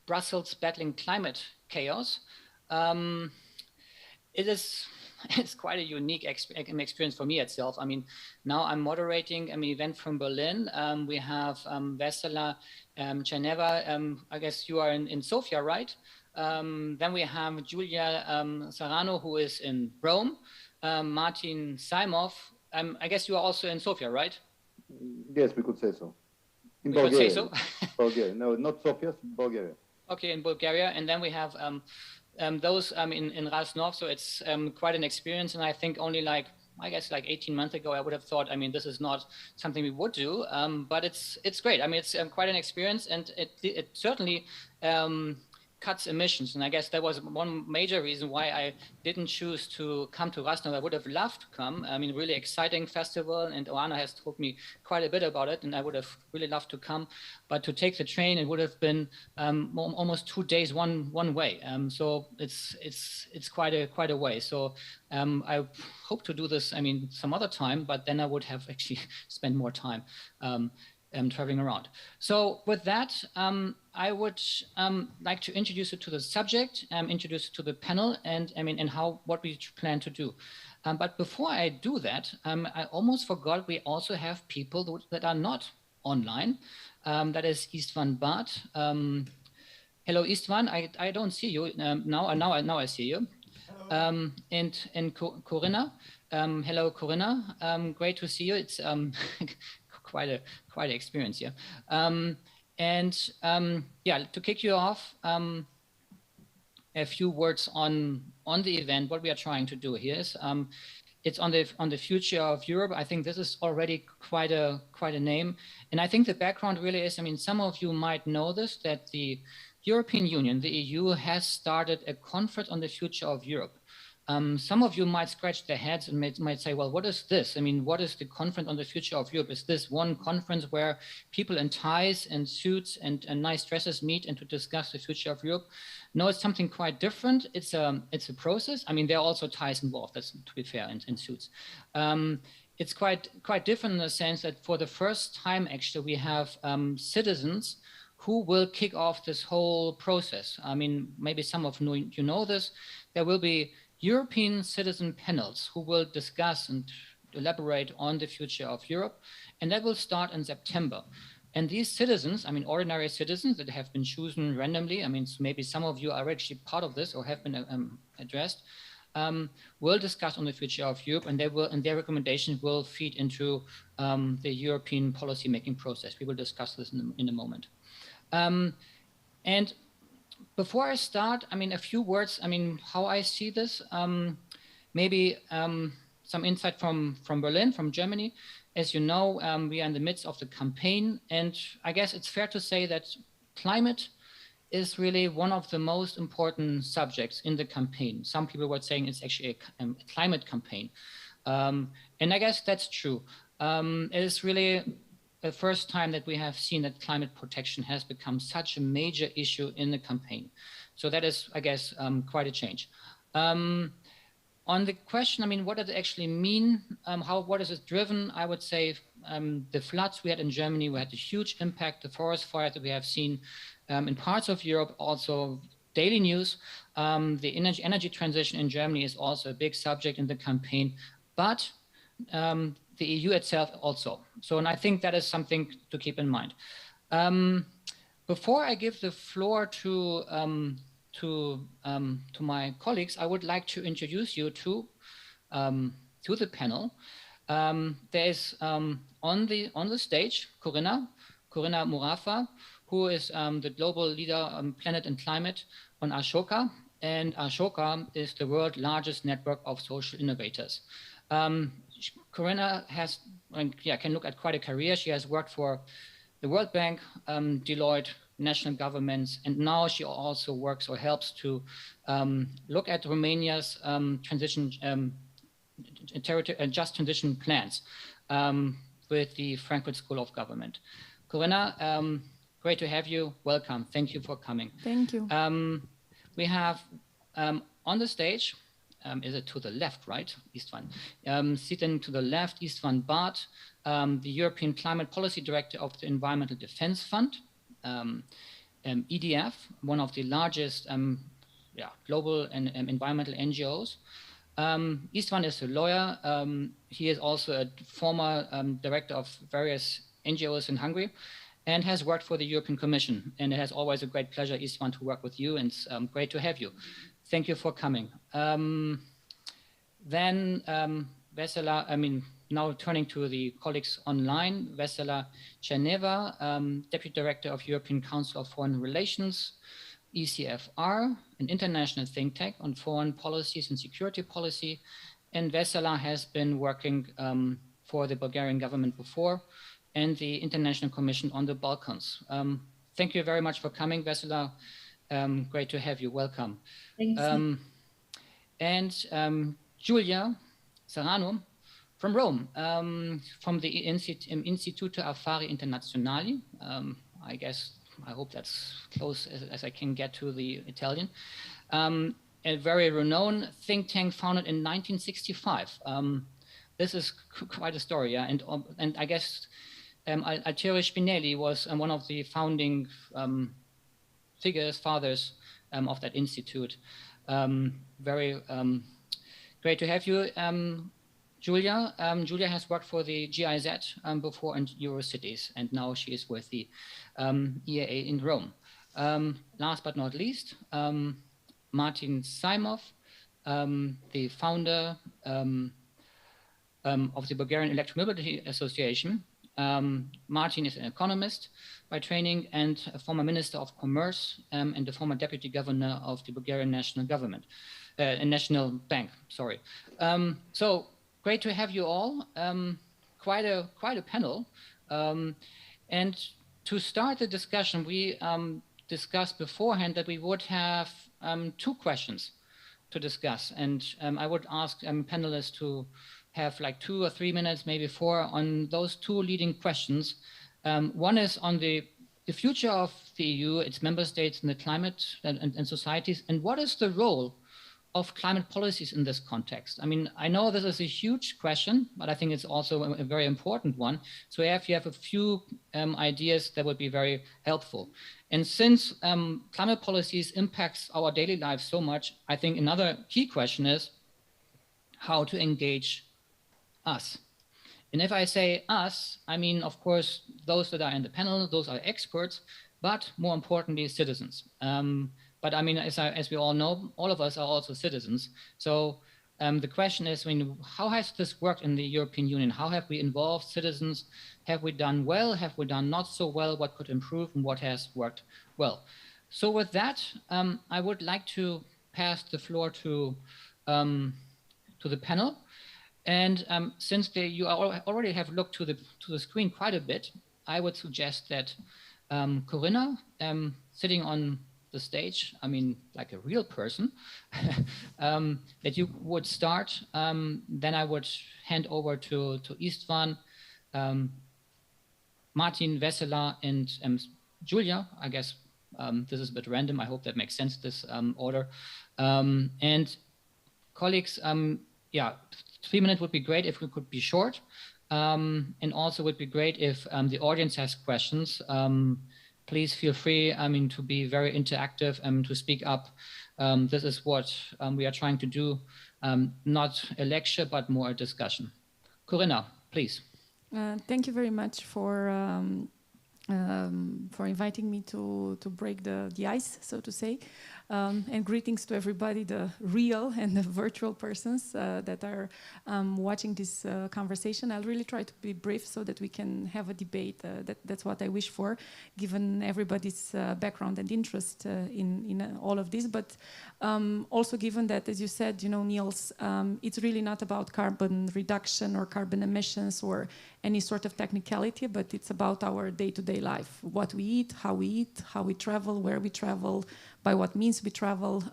Brussels battling climate chaos. It's quite a unique experience for me itself. I mean, now I'm moderating an event from Berlin. We have Vessela, Tcherneva. I guess you are in Sofia, right? Then we have Giulia Sarno, who is in Rome. Martin Zaimov. I guess you are also in Sofia, right? Yes, we could say so. In Bulgaria. Could say so? Bulgaria. No, not Sofia, Bulgaria. Okay, in Bulgaria. And then we have those in Râșnov. So it's quite an experience. And I think only like 18 months ago, I would have thought, I mean, this is not something we would do, but it's great. I mean, it's quite an experience, and it certainly cuts emissions. And I guess that was one major reason why I didn't choose to come to Râșnov. I would have loved to come. I mean, really exciting festival, and Oana has told me quite a bit about it, and I would have really loved to come. But to take the train, it would have been almost 2 days one way. So it's quite a way. So I hope to do this, I mean, some other time, but then I would have actually spent more time traveling around. So with that, I would like to introduce you to the subject, introduce you to the panel, and I mean, and what we plan to do. But before I do that, I almost forgot we also have people that are not online. That is István, Bart. Hello, István. I don't see you now. I see you. And Corina. Hello, Corina. Great to see you. It's quite an experience here. Yeah, to kick you off, a few words on the event. What we are trying to do here is it's on the future of Europe. I think this is already quite a name, and I think the background really is. I mean, some of you might know this, that the European Union, the EU, has started a conference on the future of Europe. Some of you might scratch their heads and might say, well, what is this? I mean, what is the conference on the future of Europe? Is this one conference where people in ties and suits and nice dresses meet and to discuss the future of Europe? No, it's something quite different. It's a process. I mean, there are also ties involved, that's to be fair, and suits. It's quite different in the sense that for the first time, actually, we have citizens who will kick off this whole process. I mean, maybe some of you know this. There will be European citizen panels who will discuss and elaborate on the future of Europe, and that will start in September. And these citizens, I mean, ordinary citizens that have been chosen randomly, I mean, so maybe some of you are actually part of this or have been addressed, will discuss on the future of Europe, and their recommendations will feed into the European policy-making process. We will discuss this in a moment. And before I start, I mean, a few words, I mean, how I see this, maybe some insight from Berlin, from Germany. As you know, we are in the midst of the campaign, and I guess it's fair to say that climate is really one of the most important subjects in the campaign. Some people were saying it's actually a climate campaign. And I guess that's true. It is really the first time that we have seen that climate protection has become such a major issue in the campaign. So that is, I guess, quite a change. On the question, I mean, what does it actually mean? What is it driven? I would say the floods we had in Germany, we had a huge impact, the forest fires that we have seen in parts of Europe, also daily news. The energy transition in Germany is also a big subject in the campaign, but the EU itself also. So, and I think that is something to keep in mind. Before I give the floor to my colleagues, I would like to introduce you to the panel. There is on the stage Corina Murafa, who is the global leader on planet and climate on Ashoka, and Ashoka is the world's largest network of social innovators. Corina can look at quite a career. She has worked for the World Bank, Deloitte, national governments, and now she also works or helps to look at Romania's just transition plans with the Frankfurt School of Government. Corina, great to have you. Welcome. Thank you for coming. Thank you. We have on the stage, is it to the left, right? István. Sitting to the left, István Bart, the European Climate Policy Director of the Environmental Defense Fund. EDF, one of the largest global and environmental NGOs. István is a lawyer. He is also a former director of various NGOs in Hungary and has worked for the European Commission. And it has always a great pleasure, István, to work with you, and it's great to have you. Thank you for coming. Then Vessela, now turning to the colleagues online, Vessela Tcherneva, Deputy Director of European Council of Foreign Relations, ECFR, an international think tank on foreign policies and security policy. And Vessela has been working for the Bulgarian government before and the International Commission on the Balkans. Thank you very much for coming, Vessela. Great to have you. Welcome. Thanks. And Giulia Sarno from Rome, from the Istituto Affari Internazionali. I hope that's close as I can get to the Italian. A very renowned think tank founded in 1965. This is quite a story, yeah. And I guess Altiero Spinelli was one of the founding fathers of that institute. Very great to have you, Giulia. Giulia has worked for the GIZ before and Eurocities, and now she is with the EAA in Rome. Last but not least, Martin Zaimov, the founder of the Bulgarian Electromobility Association. Martin is an economist by training and a former Minister of Commerce and the former Deputy Governor of the Bulgarian National Government, National Bank, sorry. So great to have you all. Quite a panel. And to start the discussion, we discussed beforehand that we would have 2 questions to discuss. And I would ask panelists to have like 2 or 3 minutes, maybe 4, on those 2 leading questions. One is on the future of the EU, its member states, and the climate and societies, and what is the role of climate policies in this context? I know this is a huge question, but I think it's also a very important one. So if you have a few ideas, that would be very helpful. And since climate policies impacts our daily lives so much, I think another key question is how to engage us. And if I say us, I mean, of course, those that are in the panel, those are experts, but more importantly, citizens. But as we all know, all of us are also citizens. So the question is, how has this worked in the European Union? How have we involved citizens? Have we done well? Have we done not so well? What could improve and what has worked well? So with that, I would like to pass the floor to the panel. And since you already have looked to the screen quite a bit, I would suggest that Corina, sitting on the stage, like a real person, that you would start. Then I would hand over to István, Martin, Vessela, and Giulia. I guess this is a bit random. I hope that makes sense, this order. And colleagues, 3 minutes would be great if we could be short. And also would be great if the audience has questions. Please feel free, to be very interactive and to speak up. This is what we are trying to do, not a lecture, but more a discussion. Corina, please. Thank you very much for inviting me to break the ice, so to say. And greetings to everybody, the real and the virtual persons that are watching this conversation. I'll really try to be brief so that we can have a debate. That's what I wish for, given everybody's background and interest in all of this. But also given that, as you said, Nils, it's really not about carbon reduction or carbon emissions or any sort of technicality, but it's about our day-to-day life, what we eat, how we travel, where we travel, by what means we travel,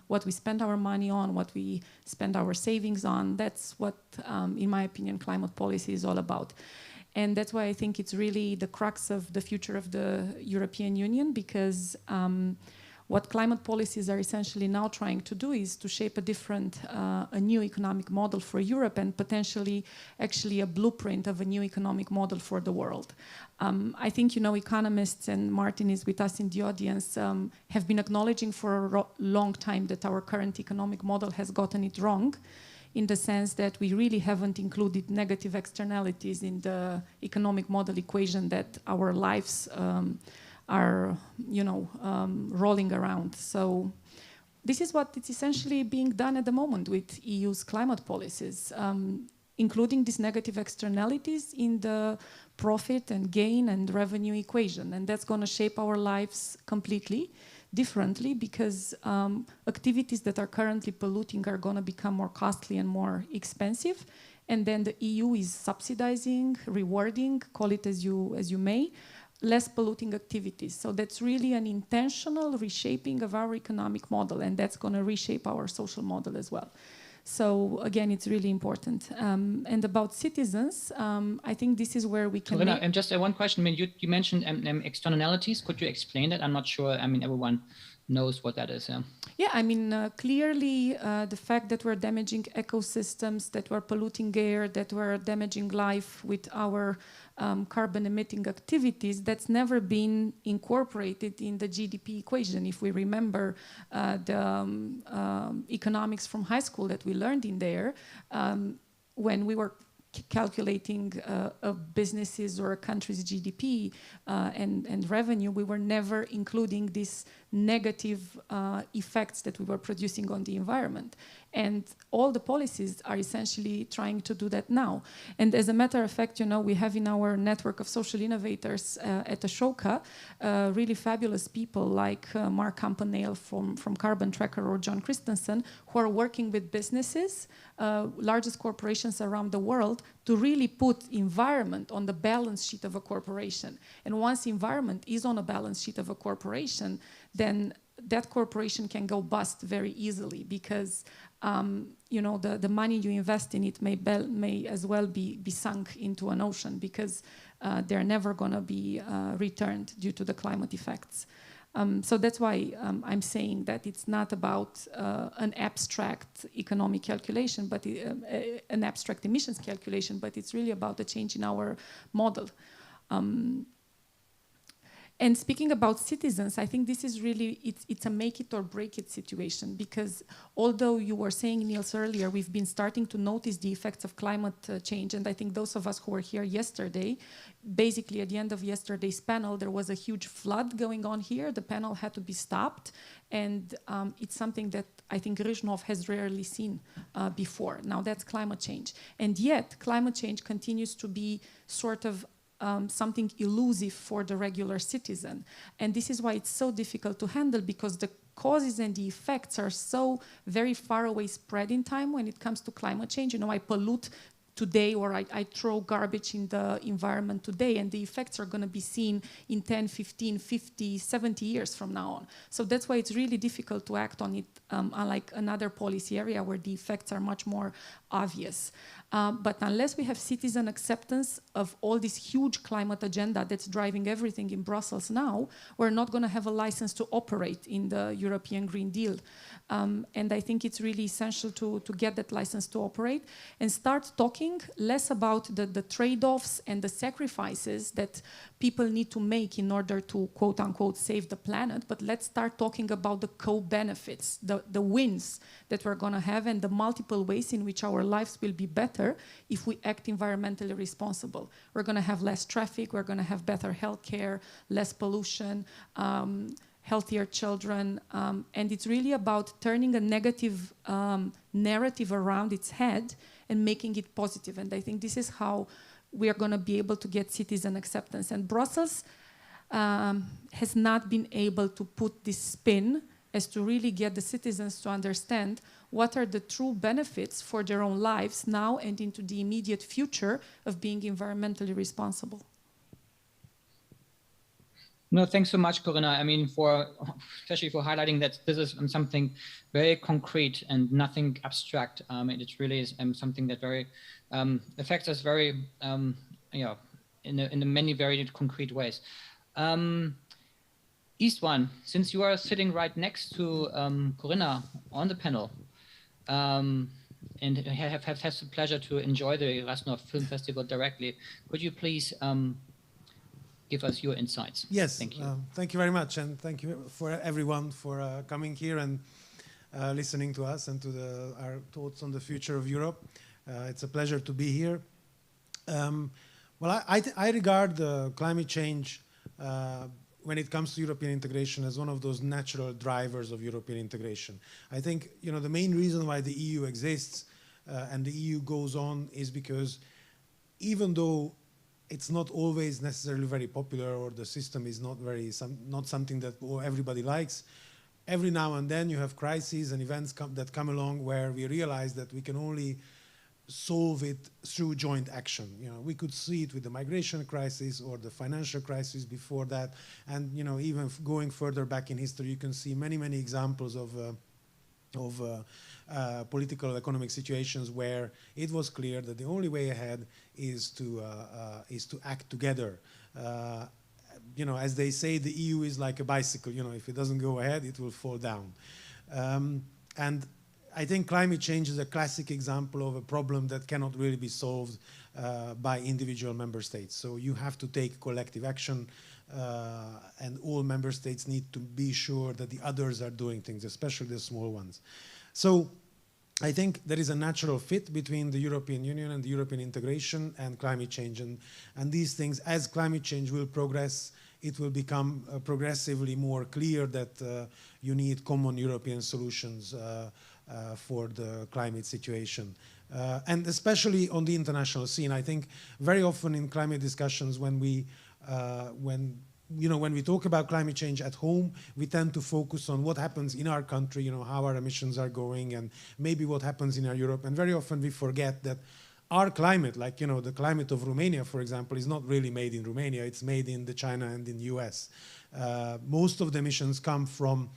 what we spend our money on, what we spend our savings on. That's what, in my opinion, climate policy is all about. And that's why I think it's really the crux of the future of the European Union, because What climate policies are essentially now trying to do is to shape a new economic model for Europe and potentially actually a blueprint of a new economic model for the world. I think, economists, and Martin is with us in the audience, have been acknowledging for a long time that our current economic model has gotten it wrong, in the sense that we really haven't included negative externalities in the economic model equation that our lives are, rolling around. So this is what is essentially being done at the moment with EU's climate policies, including these negative externalities in the profit and gain and revenue equation. And that's going to shape our lives completely differently, because activities that are currently polluting are going to become more costly and more expensive. And then the EU is subsidizing, rewarding, call it as you may, less polluting activities. So that's really an intentional reshaping of our economic model, and that's going to reshape our social model as well. So again, it's really important. And about citizens, I think this is where we can. Corina, just one question. I mean, you mentioned externalities. Could you explain that? I'm not sure. I mean, everyone knows what that is. Yeah, I mean, clearly the fact that we're damaging ecosystems, that we're polluting air, that we're damaging life with our carbon-emitting activities, that's never been incorporated in the GDP equation. If we remember the economics from high school that we learned in there, when we were calculating a businesses or a country's GDP and revenue, we were never including these negative effects that we were producing on the environment. And all the policies are essentially trying to do that now. And as a matter of fact, we have in our network of social innovators at Ashoka really fabulous people like Mark Campanale from Carbon Tracker or John Christensen, who are working with businesses, largest corporations around the world, to really put environment on the balance sheet of a corporation. And once environment is on a balance sheet of a corporation, then that corporation can go bust very easily, because the money you invest in it may as well be sunk into an ocean, because they're never going to be returned due to the climate effects. So that's why I'm saying that it's not about an abstract economic calculation, but an abstract emissions calculation, but it's really about the change in our model. And speaking about citizens, I think this is really, it's a make it or break it situation, because although you were saying, Nils, earlier, we've been starting to notice the effects of climate change, and I think those of us who were here yesterday, basically at the end of yesterday's panel, there was a huge flood going on here. The panel had to be stopped, and it's something that I think Râșnov has rarely seen before. Now that's climate change. And yet, climate change continues to be sort of something elusive for the regular citizen. And this is why it's so difficult to handle, because the causes and the effects are so very far away spread in time when it comes to climate change. I pollute today, or I throw garbage in the environment today, and the effects are going to be seen in 10, 15, 50, 70 years from now on. So that's why it's really difficult to act on it, unlike another policy area where the effects are much more obvious. But unless we have citizen acceptance of all this huge climate agenda that's driving everything in Brussels now, we're not going to have a license to operate in the European Green Deal. And I think it's really essential to get that license to operate and start talking less about the trade-offs and the sacrifices that people need to make in order to, quote unquote, save the planet, but let's start talking about the co-benefits, the wins that we're going to have, and the multiple ways in which our lives will be better if we act environmentally responsible. We're going to have less traffic, we're going to have better healthcare, less pollution, healthier children, and it's really about turning a negative narrative around its head and making it positive. And I think this is how we are going to be able to get citizen acceptance. And Brussels has not been able to put this spin as to really get the citizens to understand what are the true benefits for their own lives now and into the immediate future of being environmentally responsible. No, thanks so much, Corina. I mean, especially for highlighting that this is something very concrete and nothing abstract. And it really is something that very affects us very, in many very concrete ways. István, since you are sitting right next to Corina on the panel, and have had the pleasure to enjoy the Râșnov Film Festival directly, could you please give us your insights? Yes, thank you. Thank you very much, and thank you for everyone for coming here and listening to us and to our thoughts on the future of Europe. It's a pleasure to be here. Well, I regard climate change when it comes to European integration as one of those natural drivers of European integration. I think the main reason why the EU exists and the EU goes on is because even though it's not always necessarily very popular or the system is not something that everybody likes, every now and then you have crises and events that come along where we realize that we can only solve it through joint action. We could see it with the migration crisis or the financial crisis before that, and even going further back in history, you can see many examples of political economic situations where it was clear that the only way ahead is to act together. As they say, the EU is like a bicycle. If it doesn't go ahead, it will fall down. And I think climate change is a classic example of a problem that cannot really be solved by individual member states. So you have to take collective action, and all member states need to be sure that the others are doing things, especially the small ones. So I think there is a natural fit between the European Union and the European integration and climate change. And these things, as climate change will progress, it will become progressively more clear that you need common European solutions for the climate situation. And especially on the international scene, I think very often in climate discussions when we talk about climate change at home, we tend to focus on what happens in our country, how our emissions are going, and maybe what happens in our Europe. And very often we forget that our climate, like the climate of Romania, for example, is not really made in Romania. It's made in China and in the US. Most of the emissions come from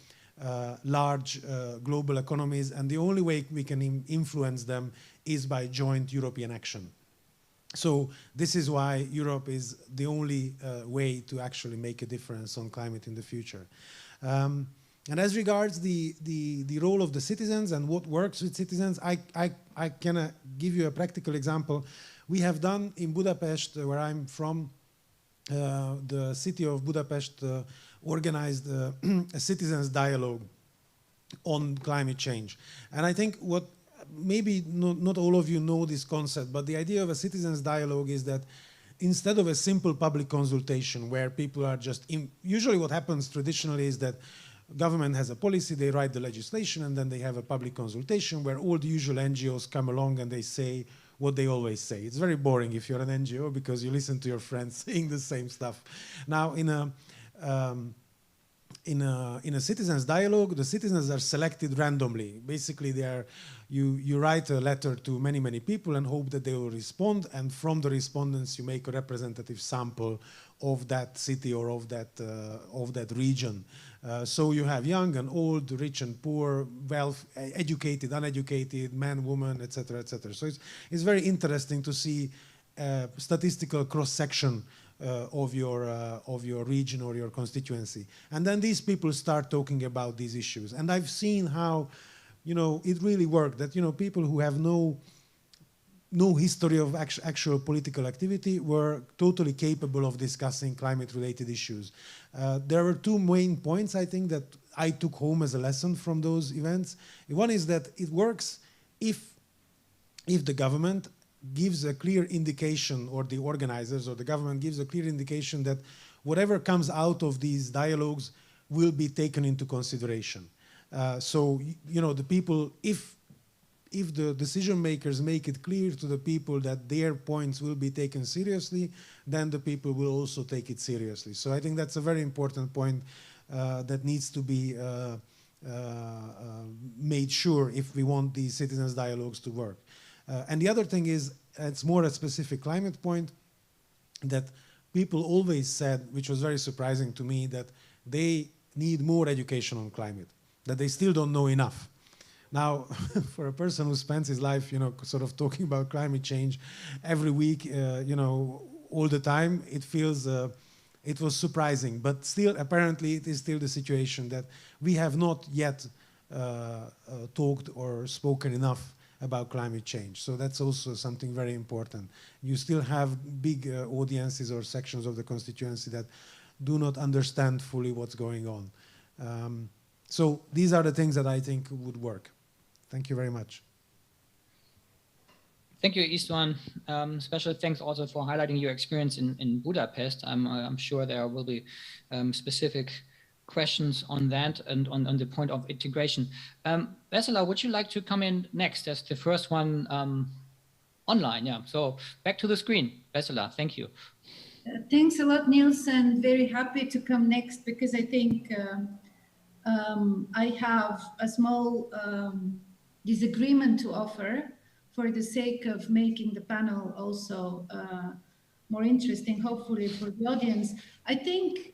large global economies, and the only way we can influence them is by joint European action. So this is why Europe is the only way to actually make a difference on climate in the future. And as regards the role of the citizens and what works with citizens, I can give you a practical example. We have done in Budapest, where I'm from, the city of Budapest organized a citizens dialogue on climate change. And I think what maybe not all of you know this concept, but the idea of a citizens dialogue is that instead of a simple public consultation where people are just usually what happens traditionally is that government has a policy, they write the legislation, and then they have a public consultation where all the usual NGOs come along and they say what they always say. It's very boring if you're an NGO because you listen to your friends saying the same stuff. Now in a citizens dialogue, the citizens are selected randomly. Basically, you write a letter to many people and hope that they will respond, and from the respondents you make a representative sample of that city or of that region. So you have young and old, rich and poor, educated, uneducated, man, woman, etc., etc. So it's very interesting to see statistical cross-section of your region or your constituency. And then these people start talking about these issues. And I've seen how, it really worked, that, people who have no history of actual political activity were totally capable of discussing climate-related issues. There were two main points, I think, that I took home as a lesson from those events. One is that it works if the government gives a clear indication, or the organizers or the government gives a clear indication that whatever comes out of these dialogues will be taken into consideration. So, the people, if the decision makers make it clear to the people that their points will be taken seriously, then the people will also take it seriously. So I think that's a very important point that needs to be made sure if we want these citizens' dialogues to work. And the other thing is, it's more a specific climate point, that people always said, which was very surprising to me, that they need more education on climate, that they still don't know enough. Now, for a person who spends his life, sort of talking about climate change every week, all the time, it feels it was surprising. But still, apparently, it is still the situation that we have not yet talked or spoken enough about climate change. So that's also something very important. You still have big audiences or sections of the constituency that do not understand fully what's going on. So these are the things that I think would work. Thank you very much. Thank you, István. Special thanks also for highlighting your experience in Budapest. I'm sure there will be specific questions on that and on the point of integration. Vessela, would you like to come in next as the first one online? Yeah, so back to the screen. Vessela, thank you. Thanks a lot, Nils, and very happy to come next because I think I have a small disagreement to offer for the sake of making the panel also more interesting, hopefully, for the audience. I think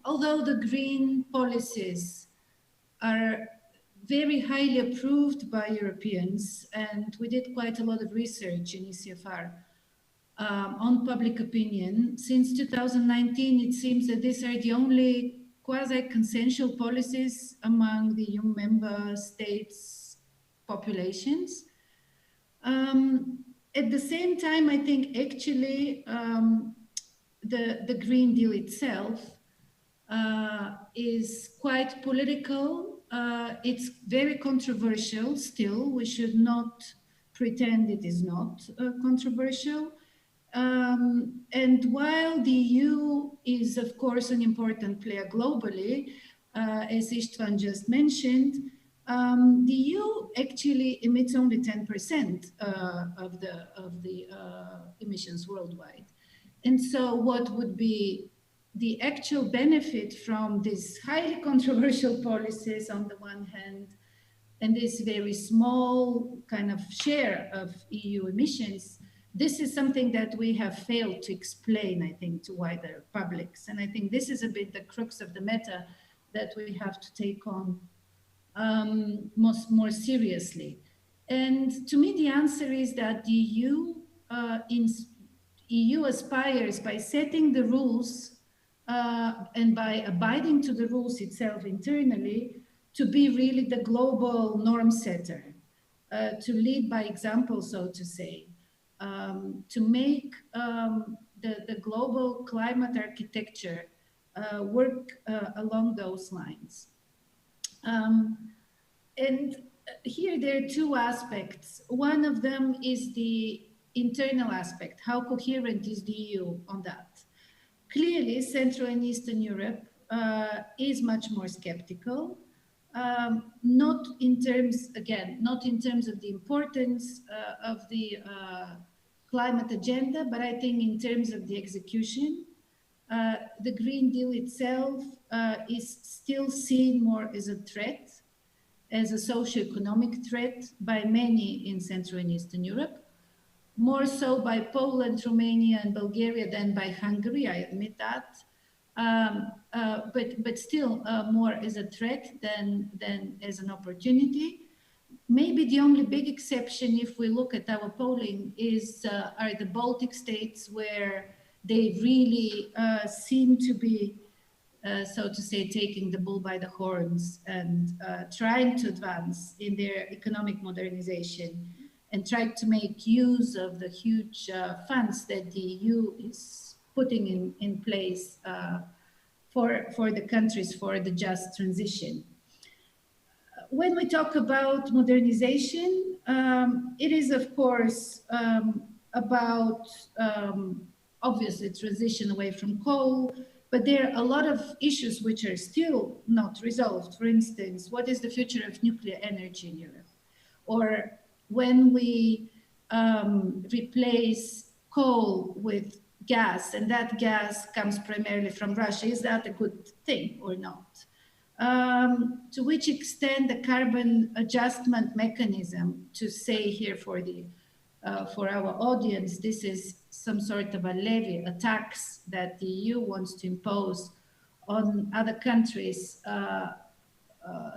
although the green policies are very highly approved by Europeans, and we did quite a lot of research in ECFR on public opinion, since 2019, it seems that these are the only quasi-consensual policies among the EU member states' populations. At the same time, I think actually the Green Deal itself is quite political. It's very controversial still. We should not pretend it is not controversial. And while the EU is, of course, an important player globally, as István just mentioned, the EU actually emits only 10% of the emissions worldwide. And so what would be the actual benefit from these highly controversial policies on the one hand, and this very small kind of share of EU emissions? This is something that we have failed to explain, I think, to wider publics. And I think this is a bit the crux of the matter that we have to take on more seriously. And to me, the answer is that the EU aspires, by setting the rules and by abiding to the rules itself internally, to be really the global norm setter, to lead by example, so to say, to make the global climate architecture work along those lines. And here there are two aspects. One of them is the internal aspect. How coherent is the EU on that? Clearly, Central and Eastern Europe is much more skeptical. Not in terms, again, not in terms of the importance of the climate agenda, but I think in terms of the execution. The Green Deal itself is still seen more as a threat, as a socio-economic threat by many in Central and Eastern Europe, more so by Poland, Romania, and Bulgaria than by Hungary, I admit that. But still more as a threat than as an opportunity. Maybe the only big exception, if we look at our polling, are the Baltic states, where they really seem to be, so to say, taking the bull by the horns and trying to advance in their economic modernization and trying to make use of the huge funds that the EU is putting in place for the countries for the just transition. When we talk about modernization, it is, of course, about obviously transition away from coal, but there are a lot of issues which are still not resolved. For instance, what is the future of nuclear energy in Europe? Or when we replace coal with gas, and that gas comes primarily from Russia, is that a good thing or not? To which extent the carbon adjustment mechanism, to say here for our audience, this is some sort of a levy, a tax that the EU wants to impose on other countries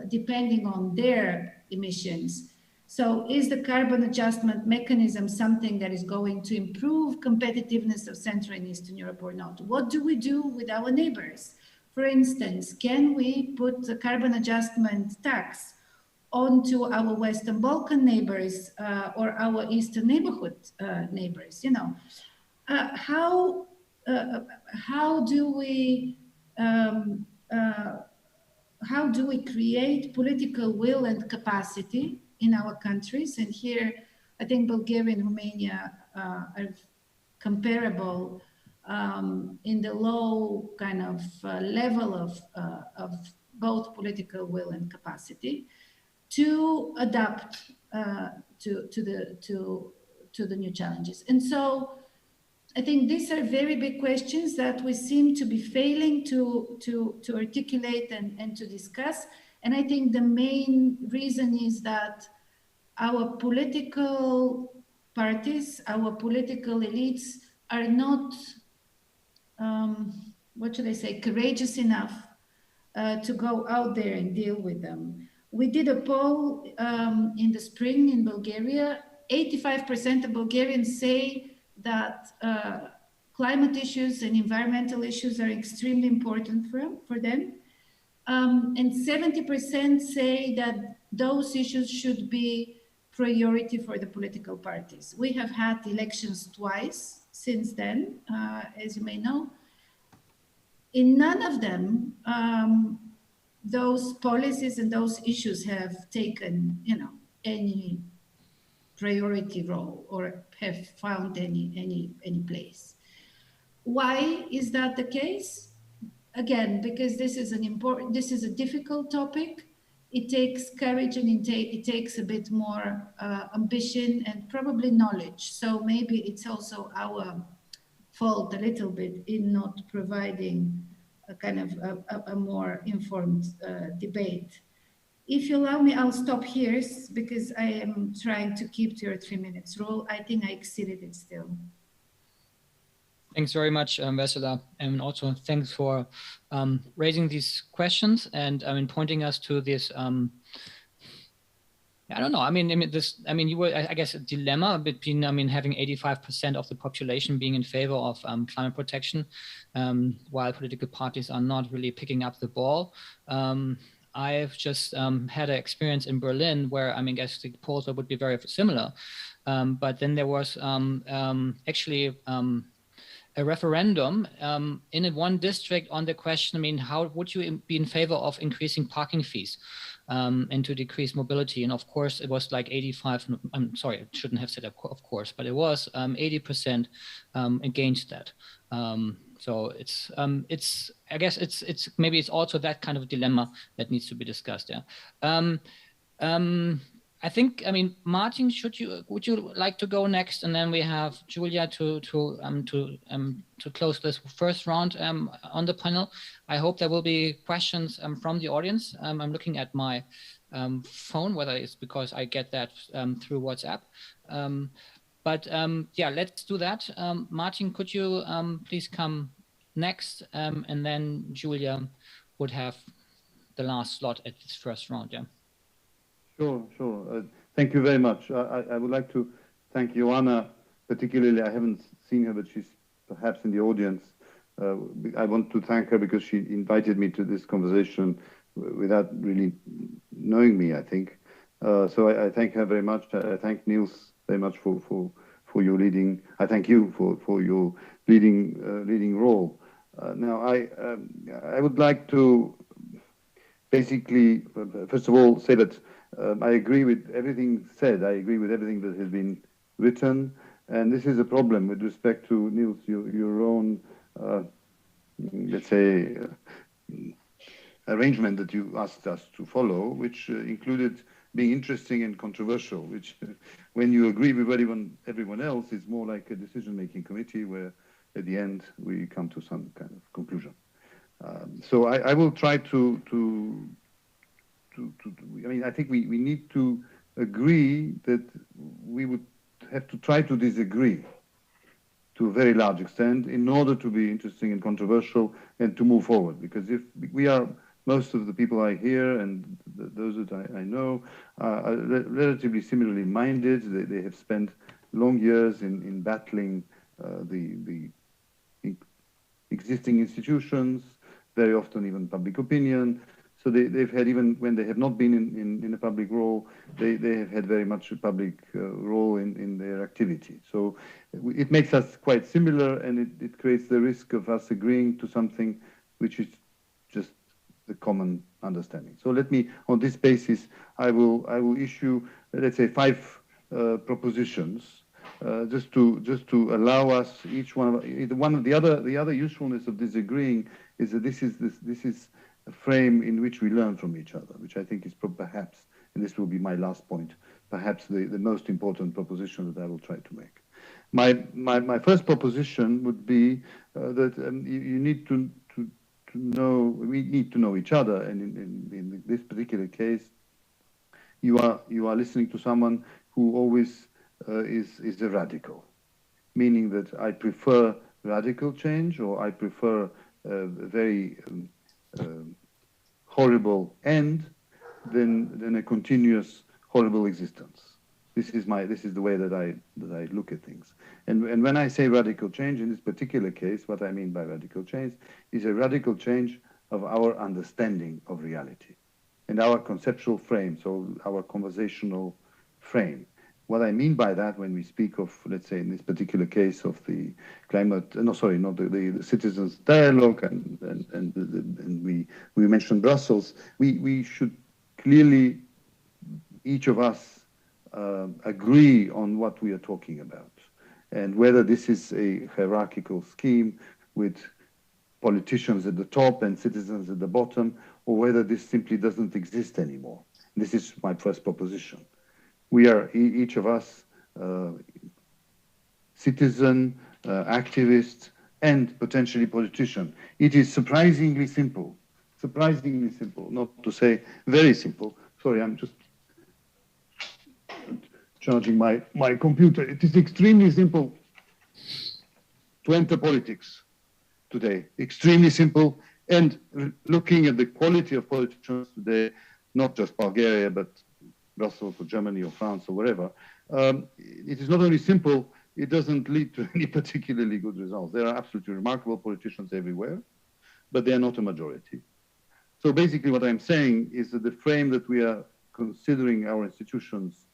depending on their emissions. So is the carbon adjustment mechanism something that is going to improve competitiveness of Central and Eastern Europe or not? What do we do with our neighbors? For instance, can we put the carbon adjustment tax onto our Western Balkan neighbors or our Eastern neighborhood neighbors? You know, how do we create political will and capacity in our countries? And here, I think Bulgaria and Romania are comparable in the low kind of level of both political will and capacity to adapt to the new challenges. And so I think these are very big questions that we seem to be failing to articulate and to discuss. And I think the main reason is that our political parties, our political elites are not, what should I say, courageous enough to go out there and deal with them. We did a poll in the spring in Bulgaria. 85% of Bulgarians say that climate issues and environmental issues are extremely important for them. And 70% say that those issues should be priority for the political parties. We have had elections twice since then, as you may know. In none of them, those policies and those issues have taken, you know, any priority role or have found any place. Why is that the case? Again, because this is a difficult topic. It takes courage and it takes a bit more ambition and probably knowledge. So maybe it's also our fault a little bit in not providing a kind of a more informed debate. If you allow me, I'll stop here because I am trying to keep to your 3 minutes rule. I think I exceeded it still. Thanks very much, Vessela, and also thanks for raising these questions and pointing us to this. I don't know. You were, I guess, a dilemma between, having 85% of the population being in favor of climate protection, while political parties are not really picking up the ball. I've just had an experience in Berlin where, I guess the polls would be very similar. But then there was actually a referendum in one district on the question, how would you be in favor of increasing parking fees and to decrease mobility? And of course, it was like 85, I'm sorry, I shouldn't have said of course, but it was 80% against that. So it's I guess it's maybe it's also that kind of dilemma that needs to be discussed. Yeah. I think, Martin, would you like to go next, and then we have Giulia to close this first round on the panel. I hope there will be questions from the audience. I'm looking at my phone, whether it's because I get that through WhatsApp. But yeah, let's do that. Martin, could you please come next, and then Giulia would have the last slot at this first round. Yeah. Sure. Thank you very much. I would like to thank Joanna, particularly. I haven't seen her, but she's perhaps in the audience. I want to thank her because she invited me to this conversation without really knowing me, I think. So I thank her very much. I thank Nils very much for your leading. I thank you for your leading role. Now, I would like to basically, first of all, say that I agree with everything said. I agree with everything that has been written. And this is a problem with respect to, Nils, your own, let's say, arrangement that you asked us to follow, which included being interesting and controversial, which when you agree with everyone else, is more like a decision-making committee where at the end we come to some kind of conclusion. So I will try I think we need to agree that we would have to try to disagree to a very large extent in order to be interesting and controversial and to move forward. Because if we are most of the people I hear and those that I know are relatively similarly minded. They have spent long years in battling the existing institutions, very often even public opinion. So they've had, even when they have not been in a public role, they have had very much a public role in their activity. So it makes us quite similar, and it creates the risk of us agreeing to something which is just the common understanding. So let me, on this basis, I will issue, let's say, 5 propositions, just to allow us each one of the other usefulness of disagreeing is that this is a frame in which we learn from each other, which I think is perhaps, and this will be my last point, perhaps the most important proposition that I will try to make. My first proposition would be that you need to know, we need to know each other, and in this particular case, you are listening to someone who always is a radical, meaning that I prefer radical change, or I prefer a very horrible end than a continuous horrible existence. This is the way that I look at things. And when I say radical change, in this particular case, what I mean by radical change is a radical change of our understanding of reality and our conceptual frame, so our conversational frame. What I mean by that, when we speak of, let's say, in this particular case of the climate, no, sorry, not the citizens' dialogue, and we mentioned Brussels, we should clearly, each of us, agree on what we are talking about, and whether this is a hierarchical scheme with politicians at the top and citizens at the bottom, or whether this simply doesn't exist anymore. This is my first proposition. We are, each of us, citizen, activist, and potentially politician. It is surprisingly simple, not to say very simple. Sorry, I'm just charging my computer. It is extremely simple to enter politics today. Extremely simple. And looking at the quality of politicians today, not just Bulgaria, but Brussels or Germany or France or wherever, it is not only simple, it doesn't lead to any particularly good results. There are absolutely remarkable politicians everywhere, but they are not a majority. So basically what I'm saying is that the frame that we are considering our institutions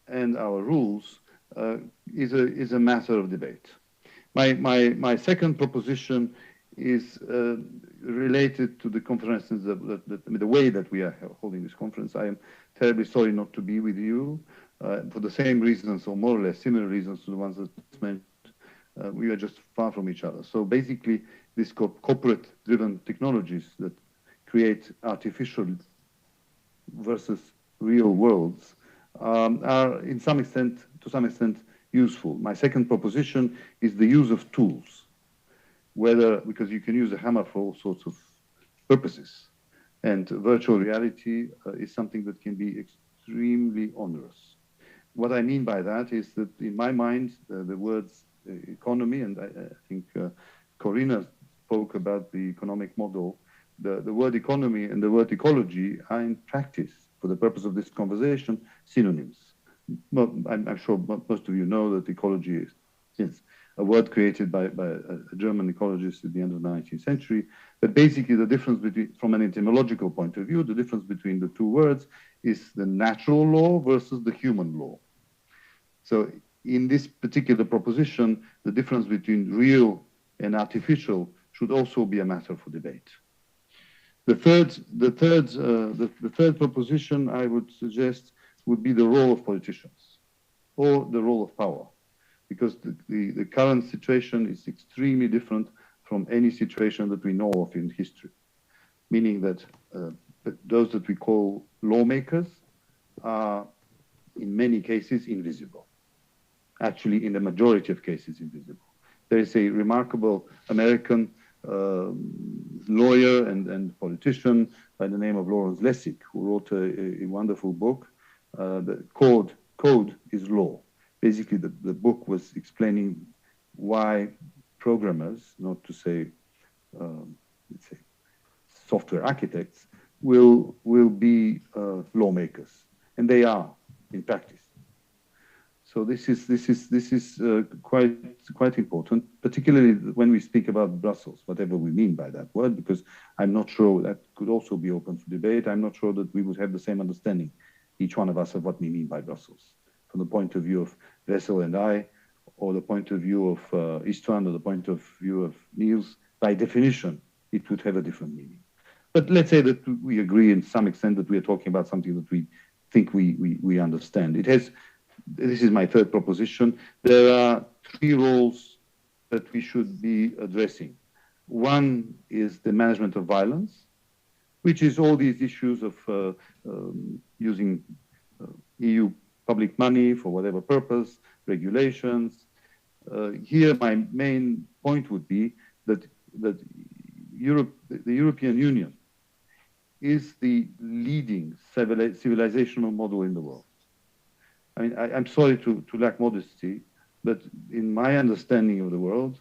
and our rules is a matter of debate. My second proposition is related to the conferences, the way that we are holding this conference. I am terribly sorry not to be with you for the same reasons, or more or less similar reasons to the ones that I mentioned. We are just far from each other. So basically, these corporate-driven technologies that create artificial versus real worlds are, to some extent, useful. My second proposition is the use of tools, because you can use a hammer for all sorts of purposes. And virtual reality is something that can be extremely onerous. What I mean by that is that, in my mind, the words economy, and I think Corina spoke about the economic model, the word economy and the word ecology are, in practice, for the purpose of this conversation, synonyms. Well, I'm sure most of you know that ecology is a word created by a German ecologist at the end of the 19th century. But basically, the difference between, from an etymological point of view, the difference between the two words is the natural law versus the human law. So in this particular proposition, the difference between real and artificial should also be a matter for debate. The third proposition I would suggest would be the role of politicians, or the role of power, because the current situation is extremely different from any situation that we know of in history, meaning that those that we call lawmakers are, in many cases, invisible. Actually, in the majority of cases, invisible. There is a remarkable American lawyer and politician by the name of Lawrence Lessig, who wrote a wonderful book. The Code is Law. Basically, the book was explaining why programmers, not to say, let's say, software architects, will be lawmakers, and they are in practice. So this is quite important, particularly when we speak about Brussels, whatever we mean by that word, because I'm not sure that could also be open to debate. I'm not sure that we would have the same understanding, each one of us, of what we mean by Brussels, from the point of view of Vessela and I, or the point of view of István, or the point of view of Nils. By definition, it would have a different meaning. But let's say that we agree in some extent that we are talking about something that we think we understand. It has. This is my third proposition. There are three roles that we should be addressing. One is the management of violence, which is all these issues of using EU public money for whatever purpose, regulations. Here, my main point would be that Europe, the European Union, is the leading civilizational model in the world. I mean, I'm sorry to lack modesty, but in my understanding of the world,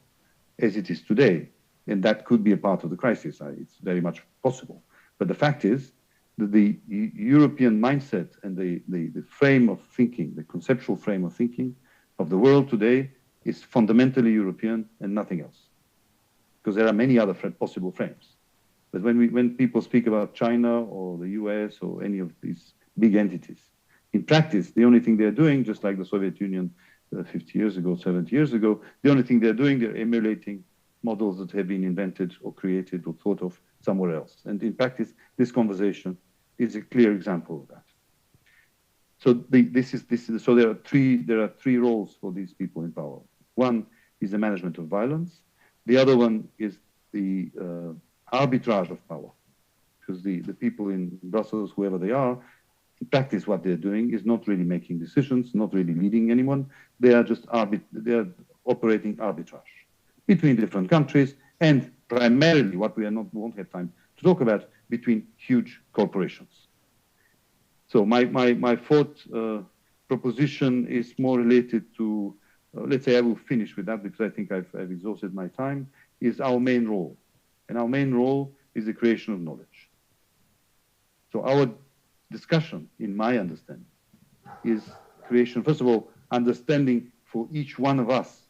as it is today, and that could be a part of the crisis, it's very much possible. But the fact is that the European mindset and the frame of thinking, the conceptual frame of thinking of the world today is fundamentally European and nothing else. Because there are many other possible frames. But when people speak about China or the US or any of these big entities, in practice, the only thing they're doing, just like the Soviet Union 50 years ago, 70 years ago, the only thing they're doing, they're emulating models that have been invented or created or thought of somewhere else. And in practice, this conversation is a clear example of that. So so there are three roles for these people in power. One is the management of violence. The other one is the arbitrage of power, because the people in Brussels, whoever they are, in practice, what they're doing is not really making decisions, not really leading anyone. They are just operating arbitrage between different countries, and primarily what we won't have time to talk about, between huge corporations. So my fourth proposition is more related to, let's say I will finish with that because I think I've exhausted my time, is our main role. And our main role is the creation of knowledge. So our discussion, in my understanding, is creation, first of all, understanding for each one of us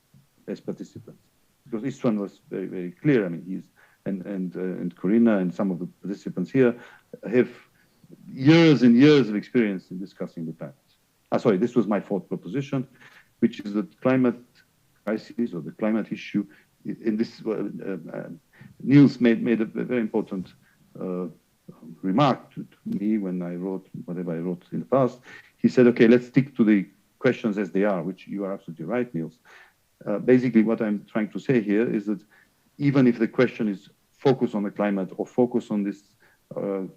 as participants. Because István was very, very clear. I mean, and Corina and some of the participants here have years and years of experience in discussing the planet. This was my fourth proposition, which is that climate crisis or the climate issue. In this, Nils made a very important remark to me when I wrote whatever I wrote in the past. He said, okay, let's stick to the questions as they are, which you are absolutely right, Nils. Basically, what I'm trying to say here is that even if the question is focus on the climate or focus on this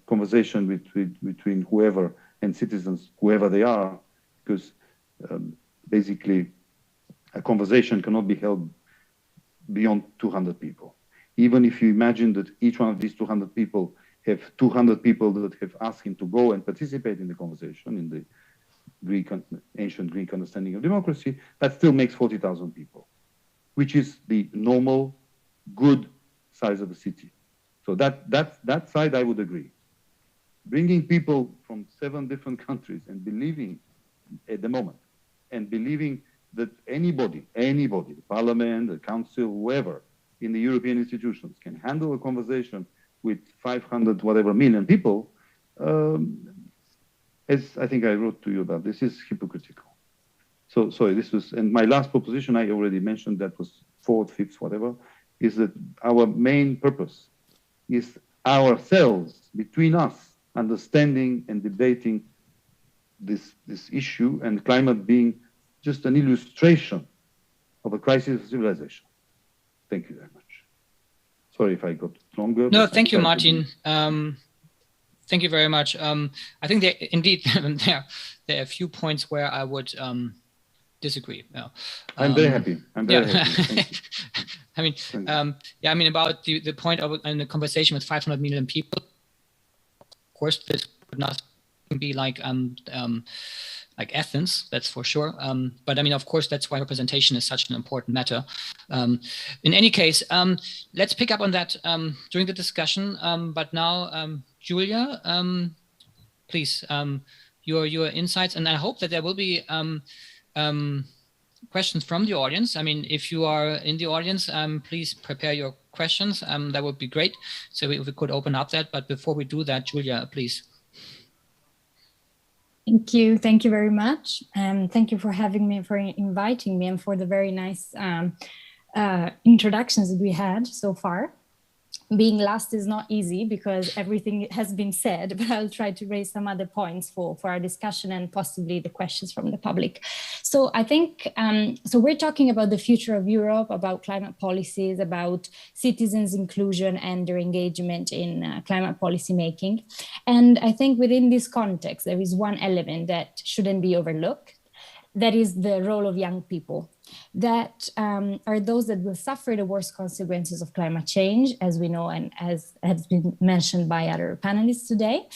conversation between whoever and citizens, whoever they are, because basically a conversation cannot be held beyond 200 people. Even if you imagine that each one of these 200 people have 200 people that have asked him to go and participate in the conversation, in the ancient Greek understanding of democracy, that still makes 40,000 people, which is the normal, good size of a city. So that side I would agree. Bringing people from 7 different countries and believing at the moment, and believing that anybody, the parliament, the council, whoever in the European institutions can handle a conversation with 500 whatever million people, as I think I wrote to you about, this is hypocritical. So sorry, this was, and my last proposition I already mentioned, that was 4th, 5th, whatever, is that our main purpose is ourselves, between us, understanding and debating this issue, and climate being just an illustration of a crisis of civilization. Thank you very much. Sorry if I got longer. No, thank you, Martin. Thank you very much. I think indeed there are a few points where I would disagree. Yeah. I'm very happy. I'm very happy. Thank you. I mean, yeah, I mean about the point of in the conversation with 500 million people. Of course, this would not be like Athens, that's for sure. But I mean, of course, that's why representation is such an important matter. In any case, let's pick up on that during the discussion. But now Giulia, please, your insights, and I hope that there will be questions from the audience. I mean, if you are in the audience, please prepare your questions. That would be great. So we could open up that. But before we do that, Giulia, please. Thank you. Thank you very much. And thank you for having me, for inviting me, and for the very nice introductions that we had so far. Being last is not easy because everything has been said, but I'll try to raise some other points for our discussion and possibly the questions from the public. So I think, so we're talking about the future of Europe, about climate policies, about citizens' inclusion and their engagement in climate policy making. And I think within this context, there is one element that shouldn't be overlooked. That is the role of young people, that are those that will suffer the worst consequences of climate change, as we know, and as has been mentioned by other panelists today,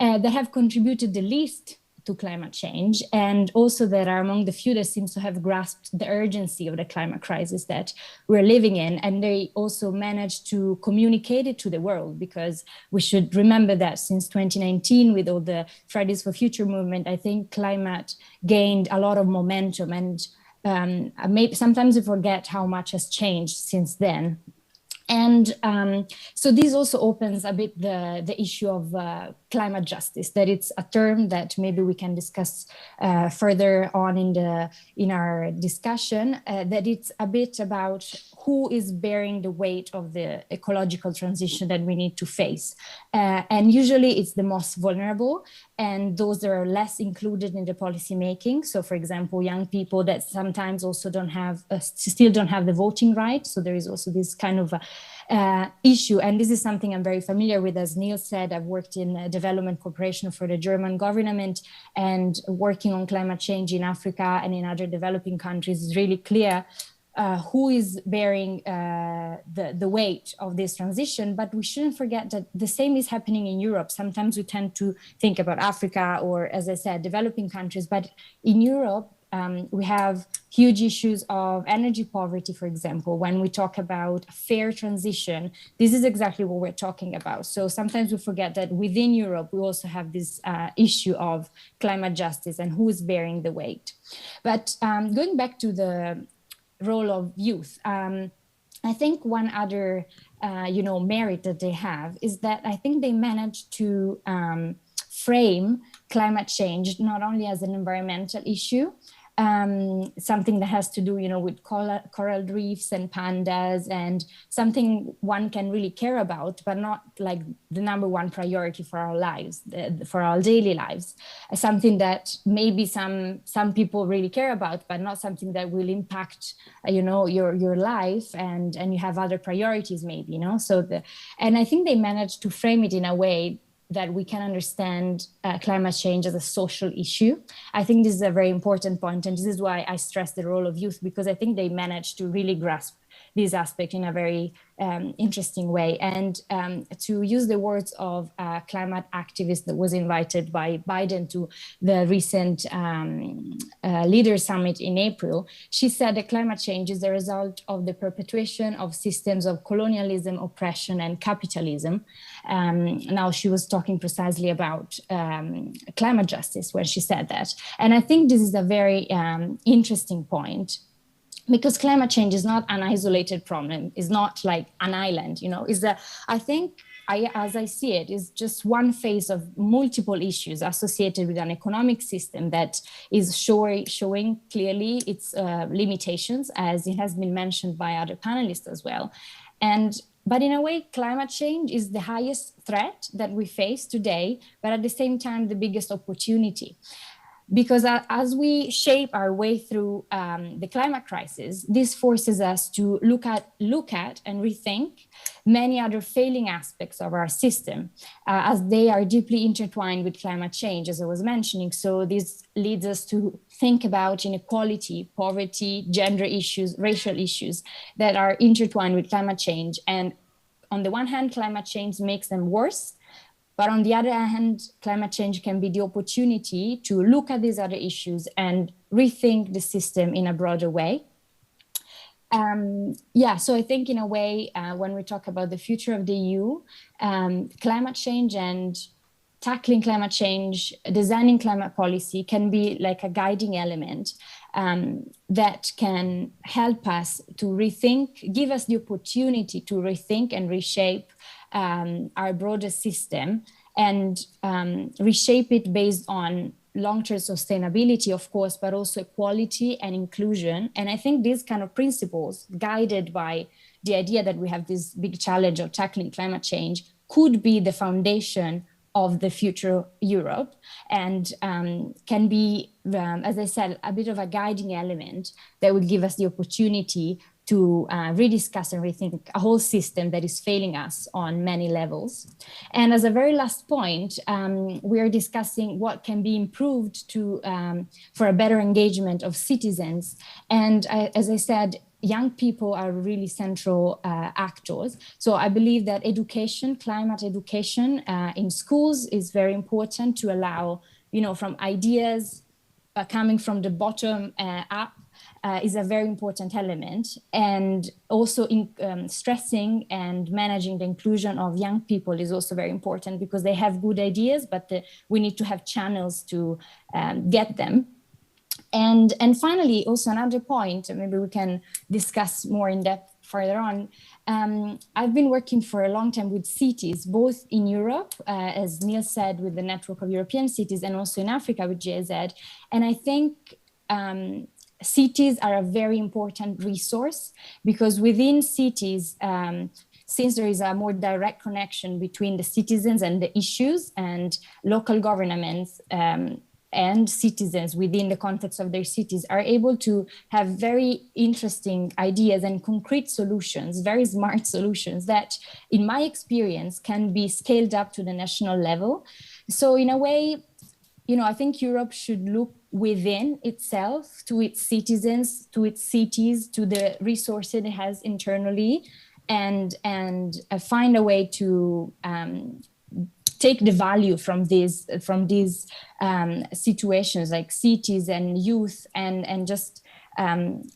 that have contributed the least to climate change, and also that are among the few that seems to have grasped the urgency of the climate crisis that we're living in. And they also managed to communicate it to the world, because we should remember that since 2019, with all the Fridays for Future movement, I think climate gained a lot of momentum, and maybe sometimes we forget how much has changed since then. And so this also opens a bit the issue of climate justice, that it's a term that maybe we can discuss further on in our discussion, that it's a bit about who is bearing the weight of the ecological transition that we need to face. And usually it's the most vulnerable and those that are less included in the policy making. So for example, young people that sometimes also don't have, still don't have the voting right. So there is also this kind of issue. And this is something I'm very familiar with. As Nils said, I've worked in development cooperation for the German government, and working on climate change in Africa and in other developing countries is really clear who is bearing the weight of this transition. But we shouldn't forget that the same is happening in Europe. Sometimes we tend to think about Africa or, as I said, developing countries, but in Europe, we have huge issues of energy poverty, for example. When we talk about fair transition, this is exactly what we're talking about. So sometimes we forget that within Europe, we also have this issue of climate justice and who is bearing the weight. But going back to the role of youth, I think one other merit that they have is that I think they managed to frame climate change not only as an environmental issue, something that has to do, with coral reefs and pandas, and something one can really care about, but not like the number one priority for our lives, for our daily lives. Something that maybe some people really care about, but not something that will impact, your life, and you have other priorities maybe, and I think they managed to frame it in a way that we can understand climate change as a social issue. I think this is a very important point, and this is why I stress the role of youth, because I think they managed to really grasp this aspect in a very interesting way. And to use the words of a climate activist that was invited by Biden to the recent Leaders Summit in April, she said that climate change is the result of the perpetuation of systems of colonialism, oppression, and capitalism. Now she was talking precisely about climate justice when she said that. And I think this is a very interesting point, because climate change is not an isolated problem. It's not like an island, as I see it, is just one phase of multiple issues associated with an economic system that is showing clearly its limitations, as it has been mentioned by other panelists as well. But in a way, climate change is the highest threat that we face today, but at the same time, the biggest opportunity. Because as we shape our way through the climate crisis, this forces us to look at and rethink many other failing aspects of our system, as they are deeply intertwined with climate change, as I was mentioning. So this leads us to think about inequality, poverty, gender issues, racial issues that are intertwined with climate change. And on the one hand, climate change makes them worse. But on the other hand, climate change can be the opportunity to look at these other issues and rethink the system in a broader way. Yeah, so I think in a way, when we talk about the future of the EU, climate change and tackling climate change, designing climate policy can be like a guiding element that can help us to rethink, give us the opportunity to rethink and reshape our broader system and reshape it based on long-term sustainability, of course, but also equality and inclusion. And I think these kind of principles, guided by the idea that we have this big challenge of tackling climate change, could be the foundation of the future Europe and can be, as I said, a bit of a guiding element that would give us the opportunity to rediscuss and rethink a whole system that is failing us on many levels. And as a very last point, we are discussing what can be improved to for a better engagement of citizens. And as I said, young people are really central actors. So I believe that education, climate education in schools is very important to allow, from ideas coming from the bottom up, is a very important element. And also stressing and managing the inclusion of young people is also very important because they have good ideas, but we need to have channels to get them. And finally, also another point, maybe we can discuss more in depth further on. I've been working for a long time with cities, both in Europe, as Nils said, with the network of European cities, and also in Africa with GIZ. And I think cities are a very important resource because within cities, since there is a more direct connection between the citizens and the issues, and local governments and citizens within the context of their cities are able to have very interesting ideas and concrete solutions, very smart solutions that, in my experience, can be scaled up to the national level. So in a way, I think Europe should look within itself, to its citizens, to its cities, to the resources it has internally, and find a way to take the value from these situations like cities and youth, and just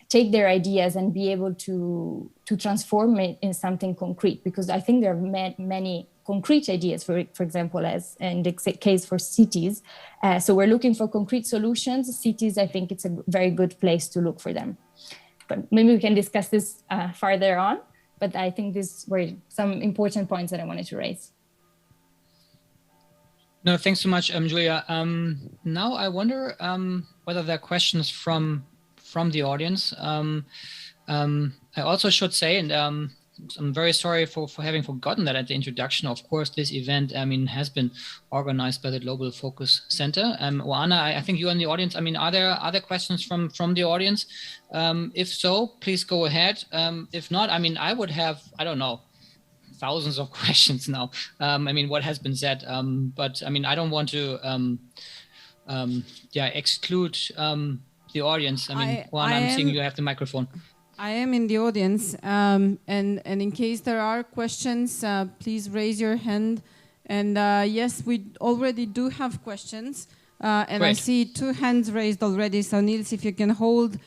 take their ideas and be able to transform it in something concrete. Because I think there are many concrete ideas, for example, as in the case for cities. So we're looking for concrete solutions. Cities, I think it's a very good place to look for them. But maybe we can discuss this farther on. But I think these were some important points that I wanted to raise. No, thanks so much, Giulia. Now I wonder whether there are questions from the audience. I also should say, and I'm very sorry for having forgotten that at the introduction. Of course, this event, has been organized by the Global Focus Center. Oana, I think you're in the audience. Are there other questions from the audience? If so, please go ahead. If not, I would have, I don't know, thousands of questions now. What has been said, but I don't want to exclude the audience. Oana, I'm seeing you have the microphone. I am in the audience, and in case there are questions, please raise your hand. And yes, we already do have questions, and Great. I see 2 hands raised already. So Nils, if you can hold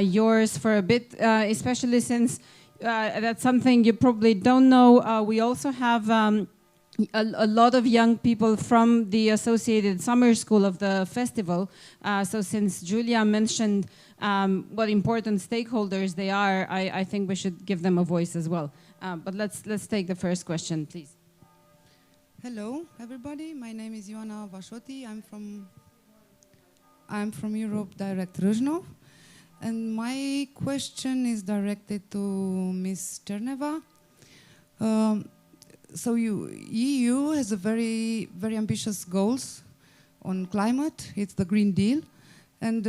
yours for a bit, especially since that's something you probably don't know. We also have a lot of young people from the associated summer school of the festival. So since Giulia mentioned what important stakeholders they are, I think we should give them a voice as well. But let's take the first question, please. Hello, everybody. My name is Ioana Vașoti. I'm from Europe Direct Râșnov. And my question is directed to Ms. Tcherneva. So EU has a very, very ambitious goals on climate. It's the Green Deal, and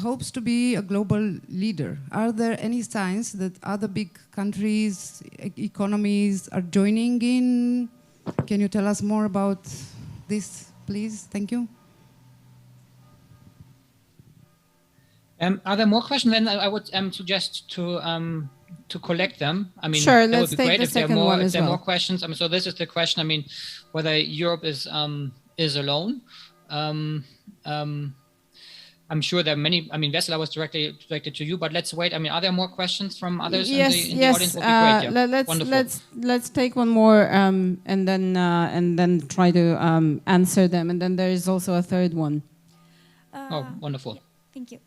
hopes to be a global leader. Are there any signs that other big countries, economies are joining in? Can you tell us more about this, please? Thank you. Are there more questions? Then I would suggest to collect them. Sure, that let's would be take great the if there are second more, one if as there are well. more questions. So this is the question. Whether Europe is alone. I'm sure there are many. I mean, Vessela was directed to you, but let's wait. I mean, are there more questions from others in the audience? Would be great. Yeah. Let's take one more and then try to answer them, and then there is also a third one. Oh, wonderful. Yeah, thank you.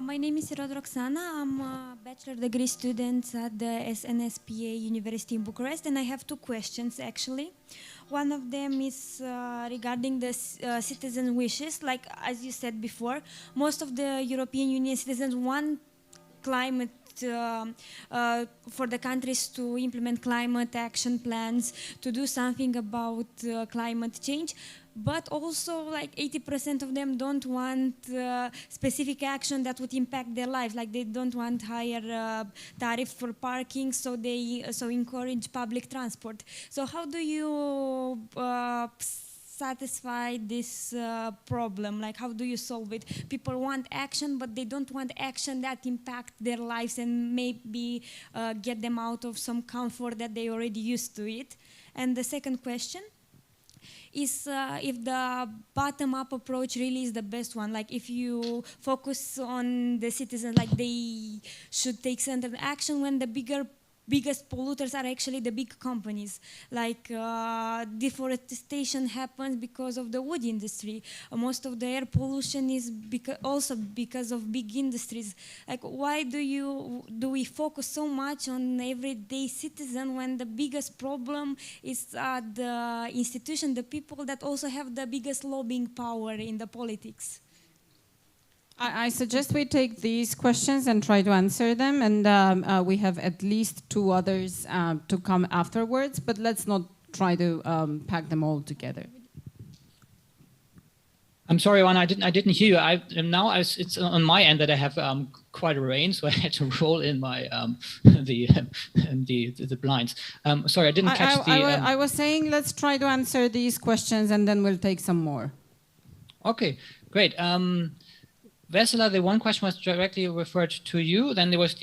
My name is Roxana. I'm a bachelor degree student at the SNSPA University in Bucharest, and I have two questions actually. One of them is regarding the citizen wishes. Like as you said before, most of the European Union citizens want climate for the countries to implement climate action plans, to do something about climate change. But also, like 80% of them don't want specific action that would impact their lives. Like they don't want higher tariff for parking, so they encourage public transport. So how do you satisfy this problem? Like how do you solve it? People want action, but they don't want action that impact their lives and maybe get them out of some comfort that they already used to it. And the second question is if the bottom-up approach really is the best one. Like if you focus on the citizens, like they should take certain action when the biggest polluters are actually the big companies. Like deforestation happens because of the wood industry. Most of the air pollution is also because of big industries. Like why do we focus so much on everyday citizen when the biggest problem is the institution, the people that also have the biggest lobbying power in the politics? I suggest we take these questions and try to answer them, and we have at least two others to come afterwards, but let's not try to pack them all together. I'm sorry, Joanna, I didn't hear you. Now it's on my end that I have quite a range, so I had to roll in my the blinds. Sorry, I didn't catch I was saying let's try to answer these questions, and then we'll take some more. Okay, great. Vessela, the one question was directly referred to you. Then there was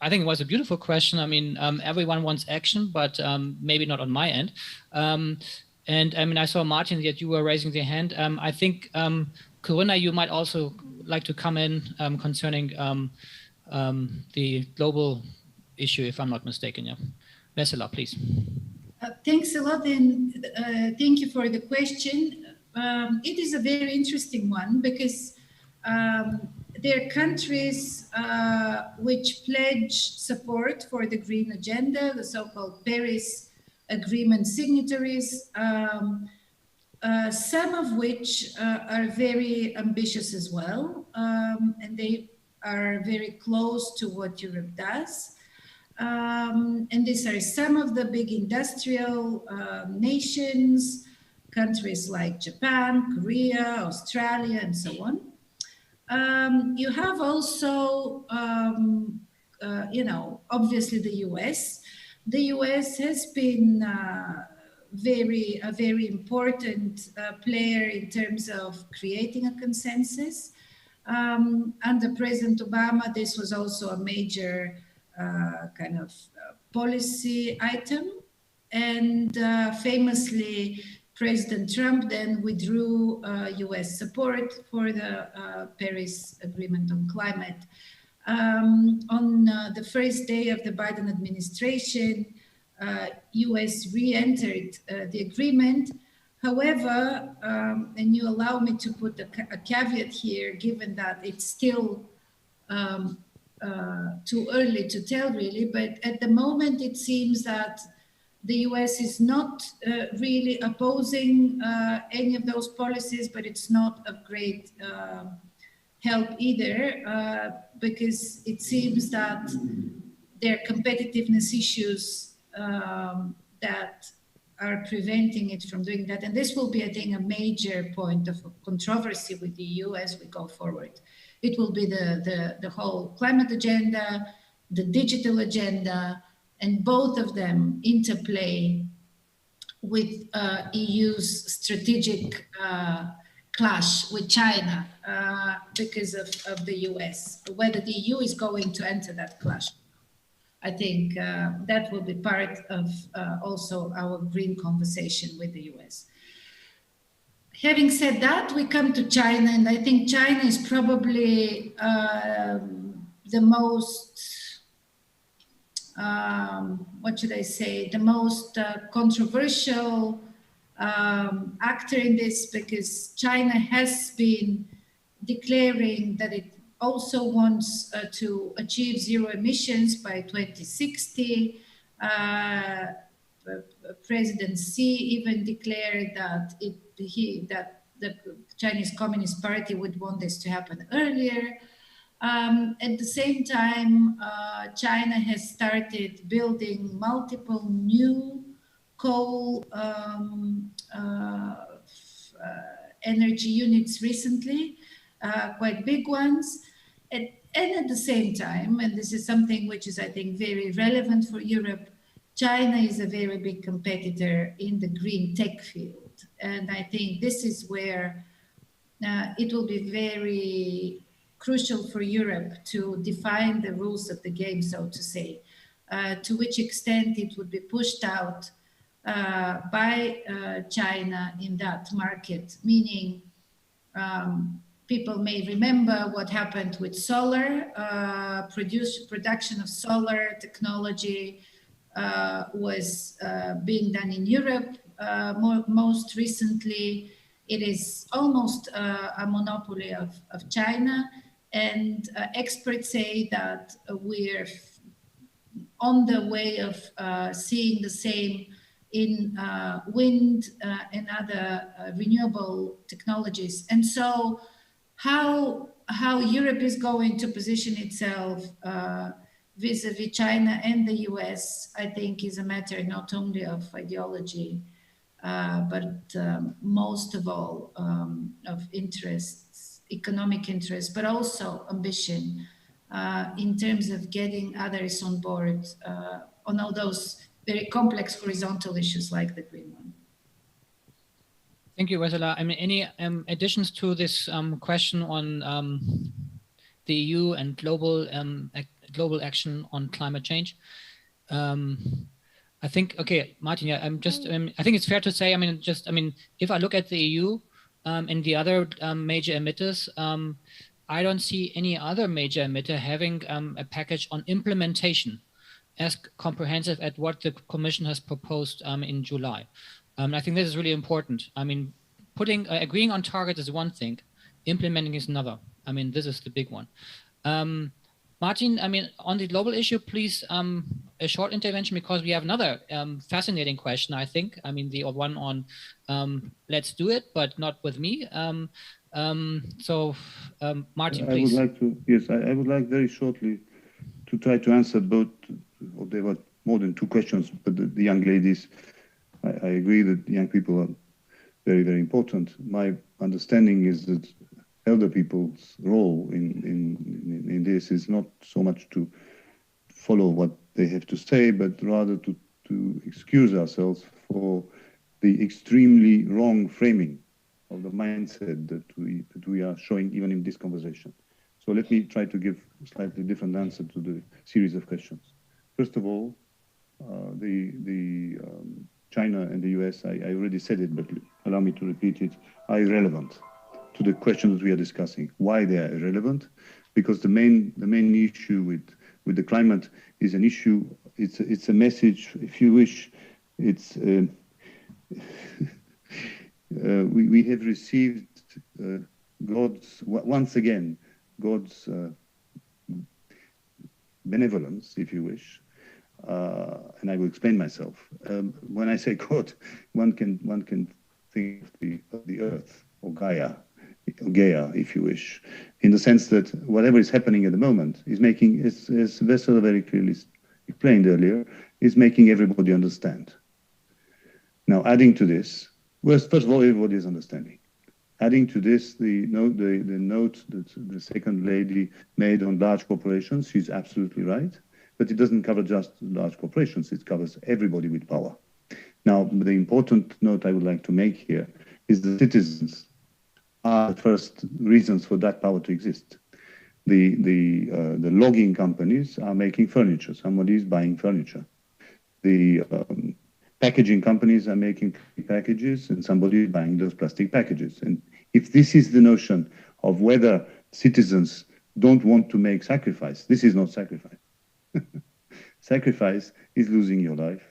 I think it was a beautiful question. I mean, everyone wants action, but maybe not on my end. And I mean, I saw Martin that you were raising your hand. I think, Corina, you might also like to come in concerning the global issue, if I'm not mistaken. Yeah, Vessela, please. Thanks a lot, and thank you for the question. It is a very interesting one because there are countries which pledge support for the green agenda, the so-called Paris Agreement signatories, some of which are very ambitious as well, and they are very close to what Europe does. And these are some of the big industrial nations, countries like Japan, Korea, Australia, and so on. You have also, obviously the US. The US has been a very important player in terms of creating a consensus. Under President Obama, this was also a major kind of policy item. And famously, President Trump then withdrew US support for the Paris Agreement on Climate. On the first day of the Biden administration, US re-entered the agreement. However, and you allow me to put a caveat here, given that it's still too early to tell really, but at the moment it seems that the US is not really opposing any of those policies, but it's not of great help either, because it seems that there are competitiveness issues that are preventing it from doing that. And this will be, I think, a major point of controversy with the EU as we go forward. It will be the whole climate agenda, the digital agenda, and both of them interplay with EU's strategic clash with China because of the US. Whether the EU is going to enter that clash, I think that will be part of also our green conversation with the US. having said that, we come to China, and I think China is probably the most, what should I say, the most controversial actor in this, because China has been declaring that it also wants to achieve zero emissions by 2060. President Xi even declared that the Chinese Communist Party would want this to happen earlier. At the same time, China has started building multiple new coal energy units recently, quite big ones. And at the same time, and this is something which is, I think, very relevant for Europe, China is a very big competitor in the green tech field. And I think this is where it will be very crucial for Europe to define the rules of the game, so to say, to which extent it would be pushed out by China in that market, meaning people may remember what happened with solar, production of solar technology was being done in Europe. Most recently, it is almost a monopoly of China. And experts say that we're on the way of seeing the same in wind and other renewable technologies. And so how Europe is going to position itself vis-a-vis China and the US, I think, is a matter not only of ideology, but most of all of interests, economic interests, but also ambition in terms of getting others on board on all those very complex horizontal issues like the green one. Thank you, Vessela. I mean, any additions to this question on the EU and global action on climate change? I think, okay, Martin, yeah, I think it's fair to say, if I look at the EU and the other major emitters, I don't see any other major emitter having a package on implementation as comprehensive as what the Commission has proposed in July. I think this is really important. I mean, agreeing on targets is one thing, implementing is another. I mean, this is the big one. Martin, I mean, on the global issue, please, a short intervention, because we have another fascinating question, I think. I mean, the one on let's do it, but not with me. Martin, please. I would like very shortly to try to answer both, or there were more than two questions, but the young ladies, I agree that young people are very, very important. My understanding is that elder people's role in this is not so much to follow what they have to say, but rather to excuse ourselves for the extremely wrong framing of the mindset that we are showing even in this conversation. So let me try to give a slightly different answer to the series of questions. First of all, China and the US, I already said it, but allow me to repeat it, are irrelevant to the questions we are discussing. Why they are irrelevant? Because the main issue with the climate is an issue. It's a message, if you wish. It's we have received once again God's benevolence, if you wish. And I will explain myself. When I say God, one can think of the earth, or Gaia, if you wish, in the sense that whatever is happening at the moment is making, as Vessela very clearly explained earlier, is making everybody understand. Now, adding to this, first of all, everybody is understanding. Adding to this, the note that the second lady made on large corporations, she's absolutely right. But it doesn't cover just large corporations, it covers everybody with power. Now, the important note I would like to make here is the citizens are the first reasons for that power to exist. The logging companies are making furniture, somebody is buying furniture. The packaging companies are making packages and somebody is buying those plastic packages. And if this is the notion of whether citizens don't want to make sacrifice, this is not sacrifice. Sacrifice is losing your life,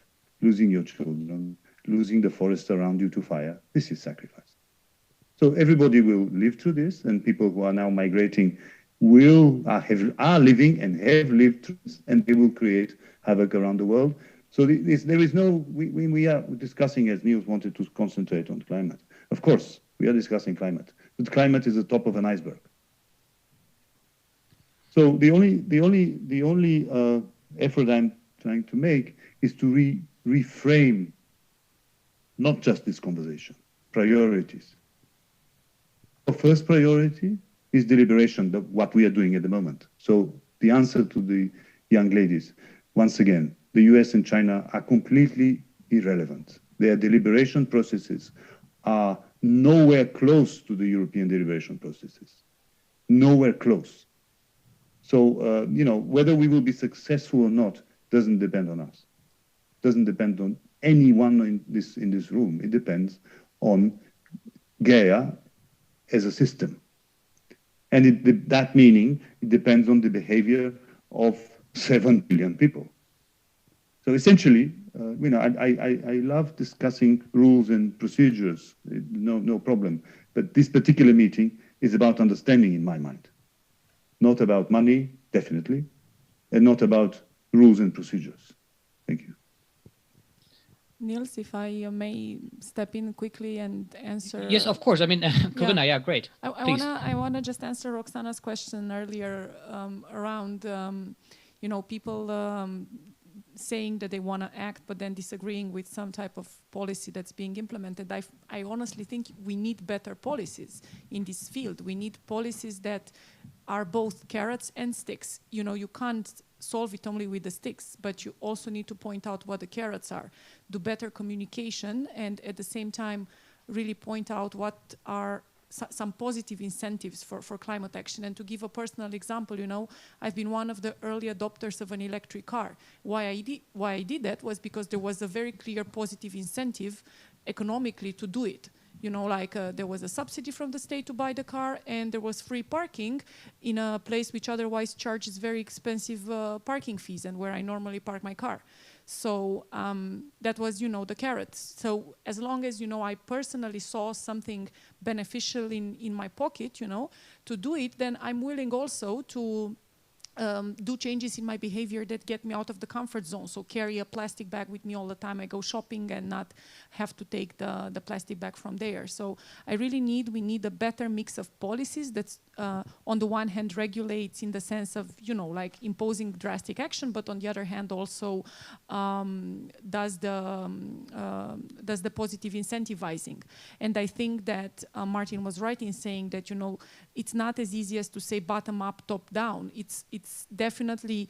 losing your children, losing the forest around you to fire. This is sacrifice. So everybody will live through this, and people who are now migrating are living and have lived through this, and they will create havoc around the world. So there is no, we are discussing, as Nils wanted to concentrate on climate. Of course, we are discussing climate, but climate is the top of an iceberg. So the only effort I'm trying to make is to reframe not just this conversation, priorities. The first priority is deliberation, what we are doing at the moment. So the answer to the young ladies, once again, the US and China are completely irrelevant. Their deliberation processes are nowhere close to the European deliberation processes. Nowhere close. So, whether we will be successful or not doesn't depend on us. Doesn't depend on anyone in this room. It depends on Gaia as a system. And that meaning, it depends on the behavior of 7 billion people. So essentially, I love discussing rules and procedures, no problem. But this particular meeting is about understanding in my mind. Not about money, definitely, and not about rules and procedures. Thank you. Nils, if I may step in quickly and answer. Yes, of course. I mean, Corina, yeah, great. I wanna just answer Roxana's question earlier around, people saying that they want to act, but then disagreeing with some type of policy that's being implemented. I honestly think we need better policies in this field. We need policies that are both carrots and sticks. You can't solve it only with the sticks, but you also need to point out what the carrots are, do better communication, and at the same time really point out what are some positive incentives for climate action. And to give a personal example, I've been one of the early adopters of an electric car. Why I did that was because there was a very clear positive incentive economically to do it. There was a subsidy from the state to buy the car, and there was free parking in a place which otherwise charges very expensive parking fees, and where I normally park my car. So that was, the carrots. So as long as, I personally saw something beneficial in my pocket, to do it, then I'm willing also to do changes in my behavior that get me out of the comfort zone. So carry a plastic bag with me all the time I go shopping and not have to take the plastic bag from there. So we need a better mix of policies that's on the one hand regulates in the sense of, imposing drastic action, but on the other hand also does the positive incentivizing. And I think that Martin was right in saying that, it's not as easy as to say bottom up, top down. It's definitely,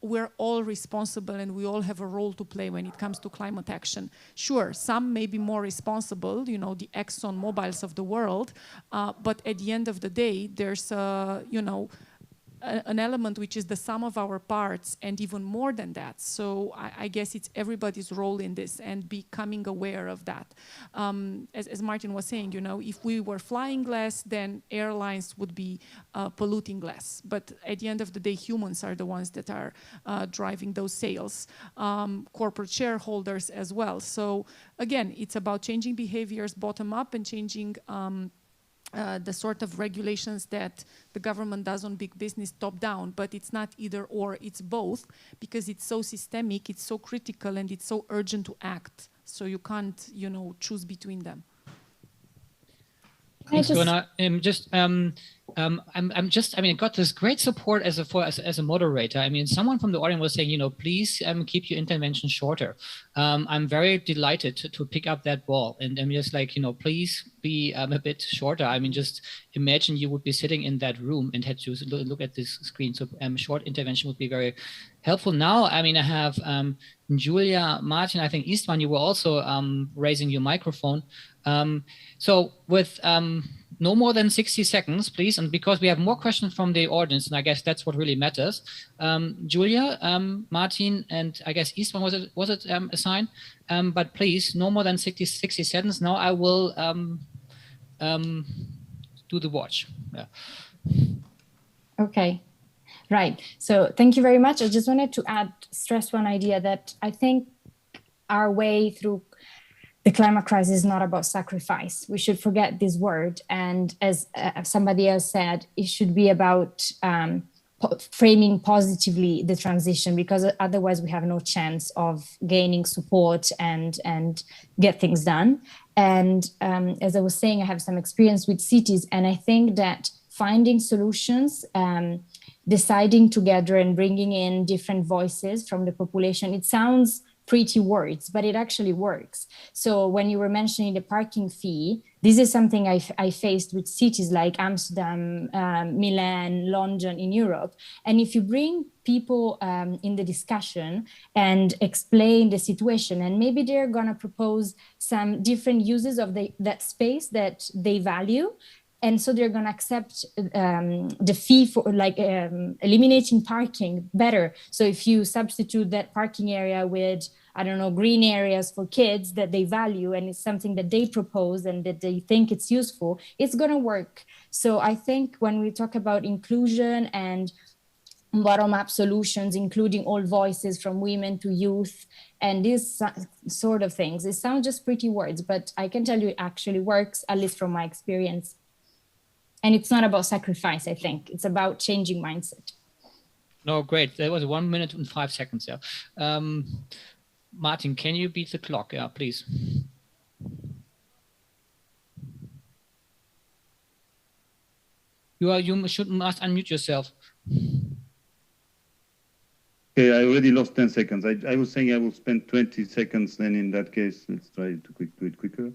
we're all responsible and we all have a role to play when it comes to climate action. Sure, some may be more responsible, the Exxon Mobiles of the world, but at the end of the day, there's, an element which is the sum of our parts and even more than that. So I guess it's everybody's role in this and becoming aware of that. As Martin was saying, if we were flying less, then airlines would be polluting less. But at the end of the day, humans are the ones that are driving those sales, corporate shareholders as well. So again, it's about changing behaviors bottom up and changing the sort of regulations that the government does on big business top down, but it's not either or, it's both, because it's so systemic, it's so critical, and it's so urgent to act. So you can't, choose between them. Thanks, Corina. I got this great support as a moderator. I mean, someone from the audience was saying, please keep your intervention shorter. I'm very delighted to pick up that ball, and I'm just like, please be a bit shorter. I mean, just imagine you would be sitting in that room and had to look at this screen. So short intervention would be very helpful. Now, I mean, I have Giulia, Martin, I think István, you were also raising your microphone. So with no more than 60 seconds, please. And because we have more questions from the audience, and I guess that's what really matters. Giulia, Martin, and I guess István was it assigned? But please, no more than 60 seconds. Now I will do the watch. Yeah. Okay. Right. So thank you very much. I just wanted to stress one idea that I think our way through the climate crisis is not about sacrifice. We should forget this word. And as somebody else said, it should be about framing positively the transition, because otherwise we have no chance of gaining support and get things done. And as I was saying, I have some experience with cities, and I think that finding solutions, deciding together and bringing in different voices from the population, it sounds pretty words, but it actually works. So when you were mentioning the parking fee, this is something I faced with cities like Amsterdam, Milan, London in Europe. And if you bring people in the discussion and explain the situation, and maybe they're gonna propose some different uses of that space that they value, and so they're going to accept the fee for eliminating parking better. So if you substitute that parking area with, I don't know, green areas for kids that they value, and it's something that they propose and that they think it's useful, it's going to work. So I think when we talk about inclusion and bottom-up solutions, including all voices from women to youth, and these sort of things, it sounds just pretty words, but I can tell you it actually works, at least from my experience. And it's not about sacrifice, I think. It's about changing mindset. No, great. That was 1 minute and 5 seconds. Yeah. Martin, can you beat the clock? Yeah, please. You must unmute yourself. Okay, I already lost 10 seconds. I was saying I will spend 20 seconds. Then in that case, let's try to do it quicker.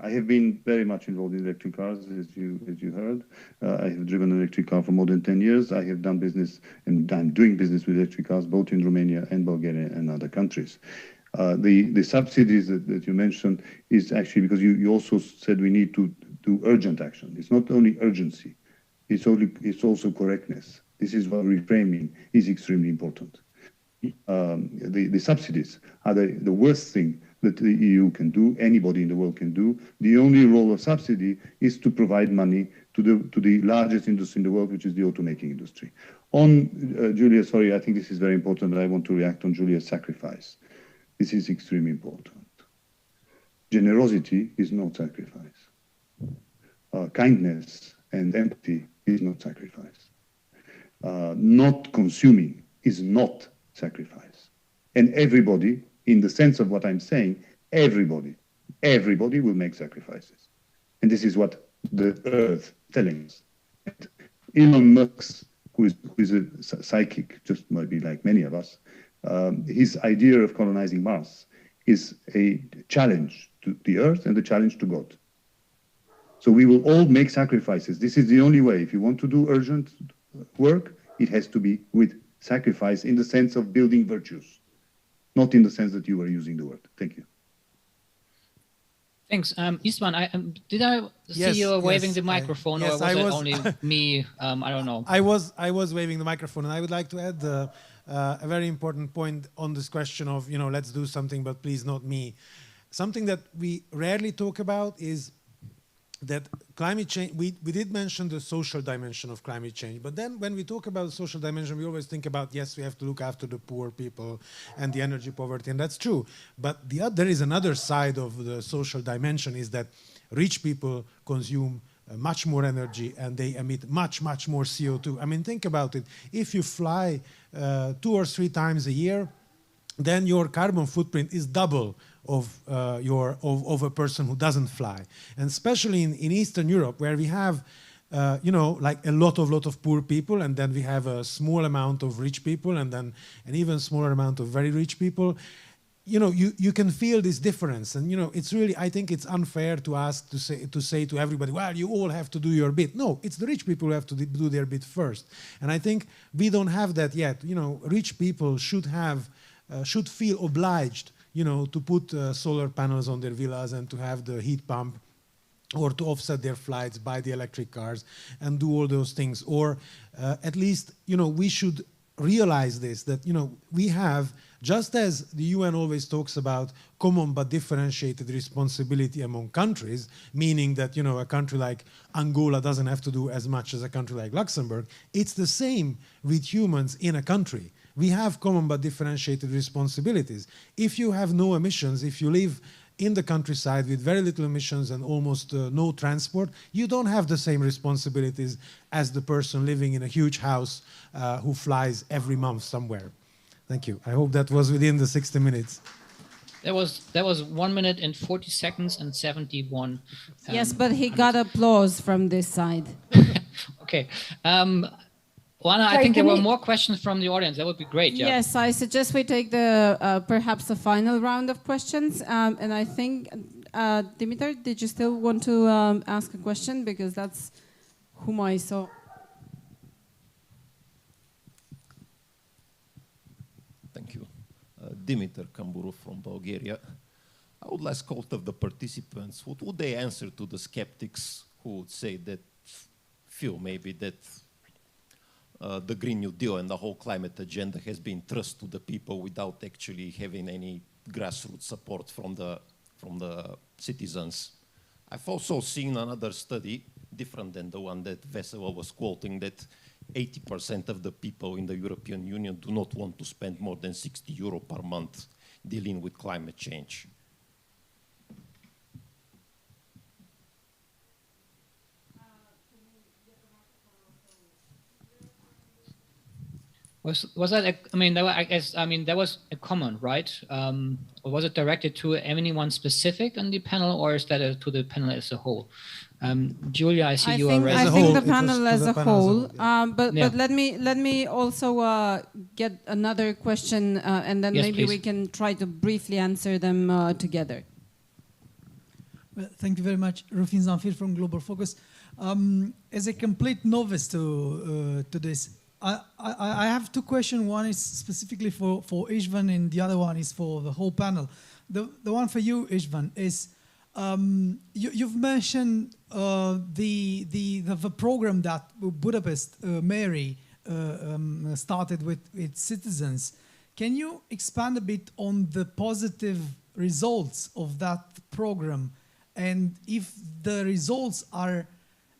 I have been very much involved in electric cars, as you heard. I have driven an electric car for more than 10 years. I have done business, and I'm doing business with electric cars, both in Romania and Bulgaria and other countries. The subsidies that you mentioned is actually because you also said we need to do urgent action. It's not only urgency, it's also correctness. This is why reframing is extremely important. The subsidies are the worst thing that the EU can do, anybody in the world can do. The only role of subsidy is to provide money to the largest industry in the world, which is the automaking industry. On Giulia, sorry, I think this is very important. I want to react on Giulia's sacrifice. This is extremely important. Generosity is not sacrifice. Kindness and empathy is not sacrifice. Not consuming is not sacrifice. And everybody, in the sense of what I'm saying, everybody will make sacrifices. And this is what the earth is telling us. And Elon Musk, who is a psychic, just maybe like many of us, his idea of colonizing Mars is a challenge to the earth and a challenge to God. So we will all make sacrifices. This is the only way. If you want to do urgent work, it has to be with sacrifice in the sense of building virtues, not in the sense that you were using the word. Thank you. Thanks. István, did I see you waving the microphone, or was it only me? I don't know. I was waving the microphone, and I would like to add a very important point on this question of, let's do something, but please not me. Something that we rarely talk about is that climate change, we did mention the social dimension of climate change, but then when we talk about the social dimension, we always think about, yes, we have to look after the poor people and the energy poverty, and that's true. But there is another side of the social dimension, is that rich people consume much more energy and they emit much, much more CO2. I mean, think about it. If you fly 2 or 3 times a year, then your carbon footprint is double of a person who doesn't fly. And especially in Eastern Europe, where we have like a lot of poor people, and then we have a small amount of rich people, and then an even smaller amount of very rich people, you can feel this difference. And it's really, I think it's unfair to say to everybody, well, you all have to do your bit. No, it's the rich people who have to do their bit first. And I think we don't have that yet. Rich people should feel obliged to put solar panels on their villas and to have the heat pump or to offset their flights, buy the electric cars, and do all those things. Or at least, we should realize this, that, we have, just as the UN always talks about common but differentiated responsibility among countries, meaning that, a country like Angola doesn't have to do as much as a country like Luxembourg, it's the same with humans in a country. We have common but differentiated responsibilities. If you have no emissions, if you live in the countryside with very little emissions and almost no transport, you don't have the same responsibilities as the person living in a huge house who flies every month somewhere. Thank you. I hope that was within the 60 minutes. That was 1 minute and 40 seconds and 71. Yes, but he got applause from this side. Okay. Juana, I think there were more questions from the audience. That would be great. Yeah. Yes, I suggest we take the perhaps the final round of questions. And I think, Dimitar, did you still want to ask a question? Because that's whom I saw. Thank you. Dimitar Camburu from Bulgaria. I would like to ask all of the participants, what would they answer to the skeptics who would say that, feel maybe that the Green New Deal and the whole climate agenda has been thrust to the people without actually having any grassroots support from the citizens. I've also seen another study, different than the one that Vessela was quoting, that 80% of the people in the European Union do not want to spend more than 60 euro per month dealing with climate change. Was that? I mean, that was a comment, right? Or was it directed to anyone specific on the panel, or is that to the panel as a whole? Giulia, I see you already. I think the panel as a whole. But let me also get another question, and then maybe we can try to briefly answer them together. Well, thank you very much, Rufin Zamfir from Global Focus. As a complete novice to this, I have two questions. One is specifically for István, and the other one is for the whole panel. The one for you, István, is you've mentioned the program that Budapest Mairie started with its citizens. Can you expand a bit on the positive results of that program, and if the results are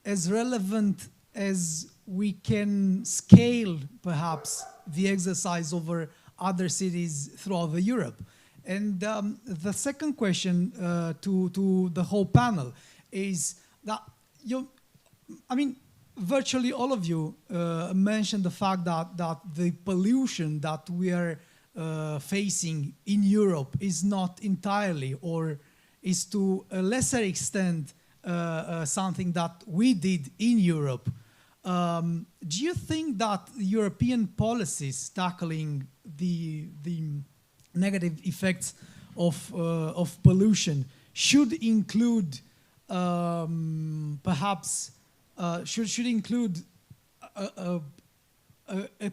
as relevant as we can scale perhaps the exercise over other cities throughout Europe? And the second question to the whole panel is that virtually all of you mentioned the fact that the pollution that we are facing in Europe is not entirely, or is to a lesser extent, something that we did in Europe. Do you think that European policies tackling the negative effects of pollution should include perhaps should include a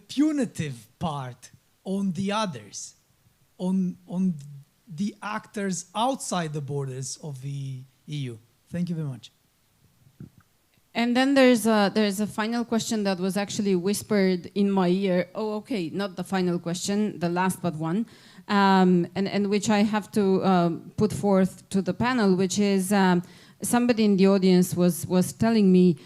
punitive part on the others, on the actors outside the borders of the EU? Thank you very much. And then there's a final question that was actually whispered in my ear. Oh, okay, not the final question, the last but one, and which I have to put forth to the panel, which is somebody in the audience was telling me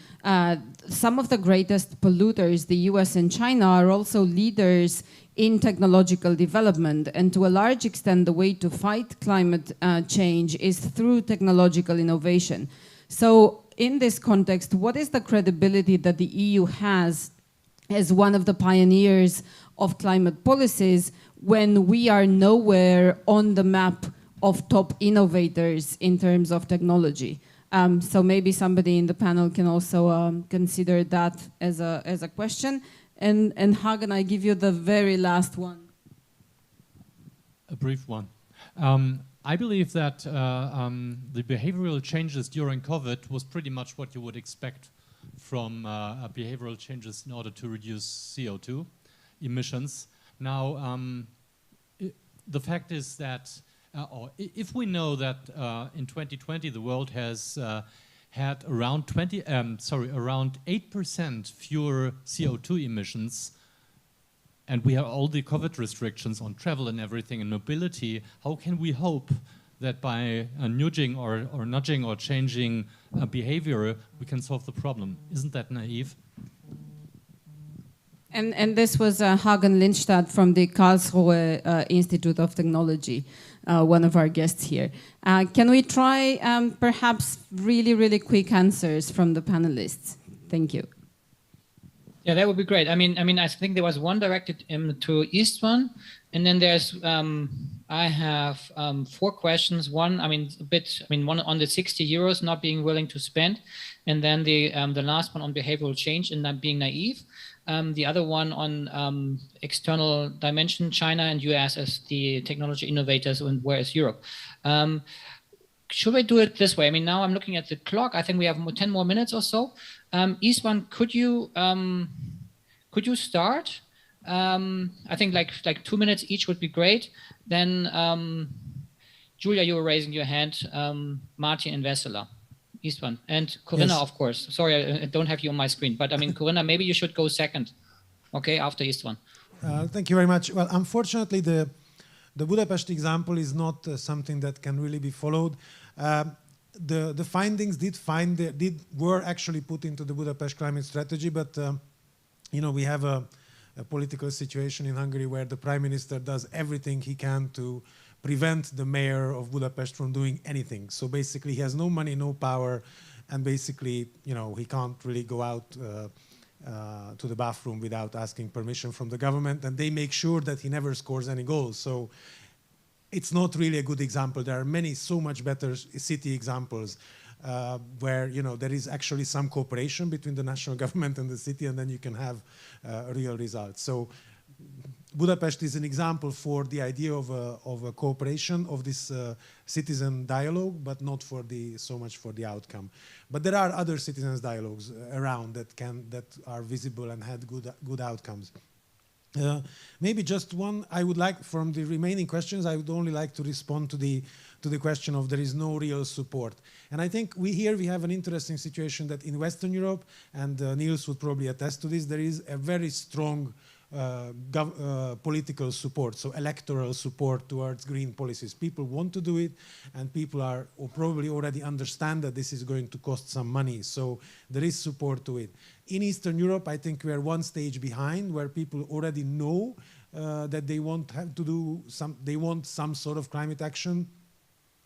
some of the greatest polluters, the US and China, are also leaders in technological development, and to a large extent the way to fight climate change is through technological innovation. So in this context, what is the credibility that the EU has as one of the pioneers of climate policies when we are nowhere on the map of top innovators in terms of technology? So maybe somebody in the panel can also consider that as a question. And Hagen, I give you the very last one. A brief one. I believe that the behavioral changes during COVID was pretty much what you would expect from behavioral changes in order to reduce CO2 emissions. Now, the fact is that, or if we know that in 2020 the world has had around 8% fewer CO2 emissions, and we have all the COVID restrictions on travel and everything and mobility. How can we hope that by nudging or changing behavior, we can solve the problem? Isn't that naive? And this was Hagen Lindstad from the Karlsruhe Institute of Technology, one of our guests here. Can we try perhaps really quick answers from the panelists? Thank you. Yeah, that would be great. I mean, I think there was one directed to István, and then there's I have 4 questions. One, one on the 60 euros not being willing to spend, and then the last one on behavioral change and not being naive. The other one on external dimension, China and US as the technology innovators, and where is Europe? Should we do it this way? I mean, now I'm looking at the clock. I think we have 10 more minutes or so. István, could you start? I think like 2 minutes each would be great. Then Giulia, you were raising your hand. Martin and Vessela. István and Corina, yes. Of course. Sorry, I don't have you on my screen, but I mean, Corina, maybe you should go second. Okay, after István. Thank you very much. Well, unfortunately, the Budapest example is not something that can really be followed. The findings were actually put into the Budapest climate strategy, but we have a political situation in Hungary where the Prime Minister does everything he can to prevent the mayor of Budapest from doing anything. So basically he has no money, no power, and basically, he can't really go out to the bathroom without asking permission from the government, and they make sure that he never scores any goals. So it's not really a good example. There are many so much better city examples where there is actually some cooperation between the national government and the city, and then you can have real results. So Budapest is an example for the idea of a cooperation of this citizen dialogue, but not for so much for the outcome. But there are other citizens dialogues around that are visible and had good outcomes. Maybe just one. I would like, from the remaining questions, I would only like to respond to the question of there is no real support. And I think we have an interesting situation that in Western Europe, and Nils would probably attest to this, there is a very strong political support, so electoral support towards green policies. People want to do it, and people probably already understand that this is going to cost some money, so there is support to it. In Eastern Europe, I think we are one stage behind, where people already know that they want some sort of climate action,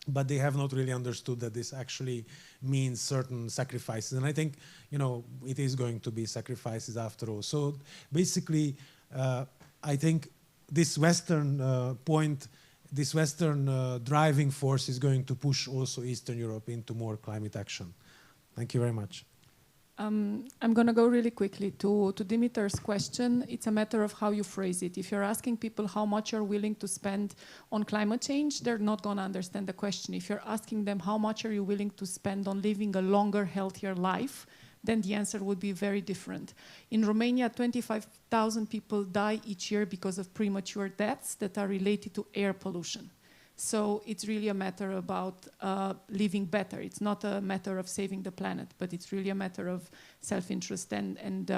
but they have not really understood that this actually means certain sacrifices. And I think, it is going to be sacrifices after all. So basically, I think this Western driving force is going to push also Eastern Europe into more climate action. Thank you very much. I'm going to go really quickly to Dimitar's question. It's a matter of how you phrase it. If you're asking people how much you're willing to spend on climate change, they're not going to understand the question. If you're asking them how much are you willing to spend on living a longer, healthier life, then the answer would be very different. In Romania, 25,000 people die each year because of premature deaths that are related to air pollution. So it's really a matter about living better. It's not a matter of saving the planet, but it's really a matter of self-interest and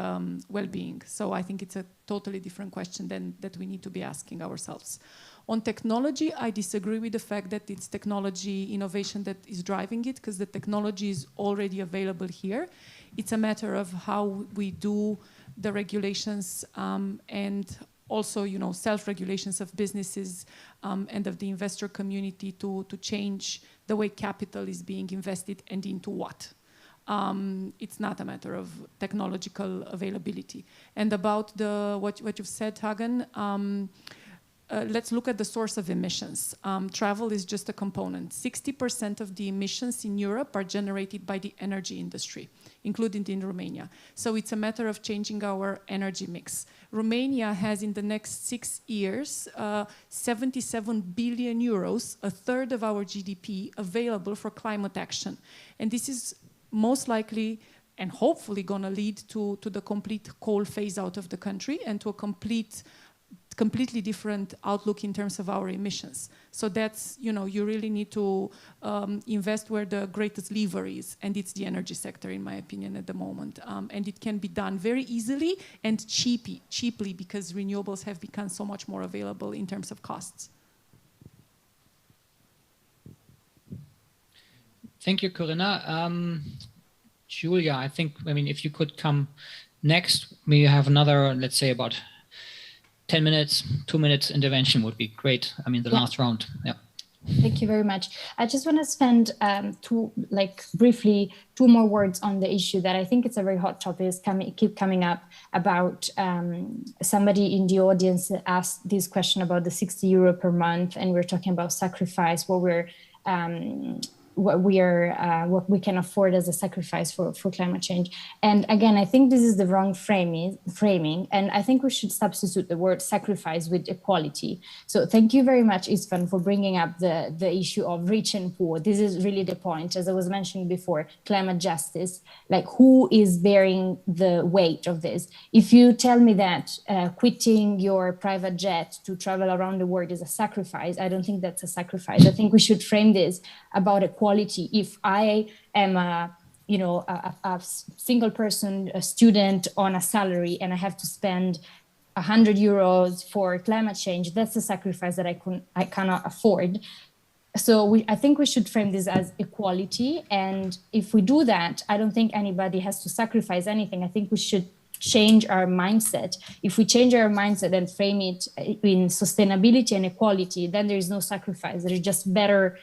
well-being. So I think it's a totally different question that we need to be asking ourselves. On technology, I disagree with the fact that it's technology innovation that is driving it, because the technology is already available here. It's a matter of how we do the regulations and also, self-regulations of businesses and of the investor community to change the way capital is being invested and into what. It's not a matter of technological availability. And about what you've said, Hagen, let's look at the source of emissions. Travel is just a component. 60% of the emissions in Europe are generated by the energy industry, including in Romania. So it's a matter of changing our energy mix. Romania has, in the next 6 years, 77 billion euros, a third of our GDP, available for climate action. And this is most likely and hopefully going to lead to the complete coal phase out of the country and to a complete completely different outlook in terms of our emissions. So that's, you really need to invest where the greatest lever is, and it's the energy sector, in my opinion, at the moment. And it can be done very easily and cheaply because renewables have become so much more available in terms of costs. Thank you, Corina. Giulia, I think, if you could come next, maybe have another, let's say, about 10 minutes, 2 minutes intervention would be great. The last round. Yeah. Thank you very much. I just want to spend briefly 2 more words on the issue that I think it's a very hot topic, keep coming up about somebody in the audience asked this question about the 60 euro per month, and we're talking about sacrifice, what we can afford as a sacrifice for climate change. And again, I think this is the wrong framing, and I think we should substitute the word sacrifice with equality. So thank you very much, István, for bringing up the issue of rich and poor. This is really the point, as I was mentioning before, climate justice, like who is bearing the weight of this? If you tell me that quitting your private jet to travel around the world is a sacrifice, I don't think that's a sacrifice. I think we should frame this about equality. If I am a single person, a student on a salary, and I have to spend 100 euros for climate change, that's a sacrifice that I cannot afford. So I think we should frame this as equality. And if we do that, I don't think anybody has to sacrifice anything. I think we should change our mindset. If we change our mindset and frame it in sustainability and equality, then there is no sacrifice. There is just better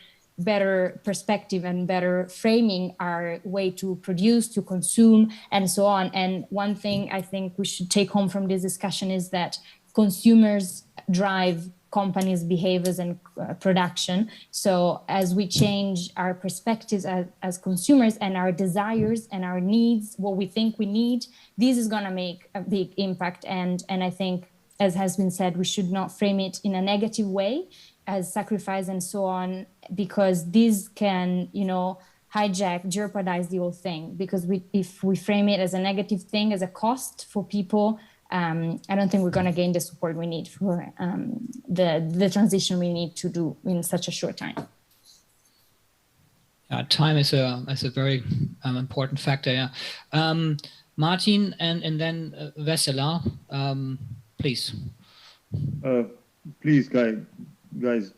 perspective and better framing our way to produce, to consume, and so on. And one thing I think we should take home from this discussion is that consumers drive companies' behaviors and production. So as we change our perspectives as consumers and our desires and our needs, what we think we need, this is going to make a big impact. And I think, as has been said, we should not frame it in a negative way as sacrifice and so on, because this can, hijack, jeopardize the whole thing. Because if we frame it as a negative thing, as a cost for people, I don't think we're going to gain the support we need for the transition we need to do in such a short time. Time is a very important factor. Yeah. Martin and then Vessela, please. Please, guys,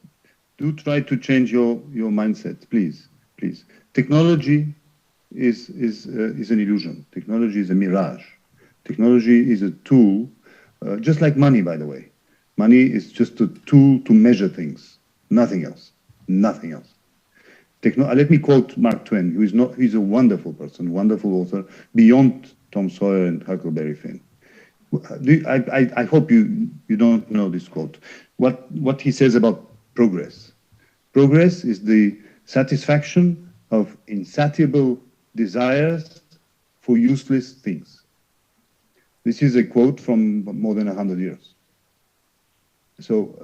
do try to change your mindset, please. Technology is an illusion. Technology is a mirage. Technology is a tool, just like money, by the way. Money is just a tool to measure things, nothing else. Let me quote Mark Twain, he's a wonderful person, wonderful author, beyond Tom Sawyer and Huckleberry Finn. I hope you don't know this quote. What he says about progress. Progress is the satisfaction of insatiable desires for useless things. This is a quote from more than 100 years. So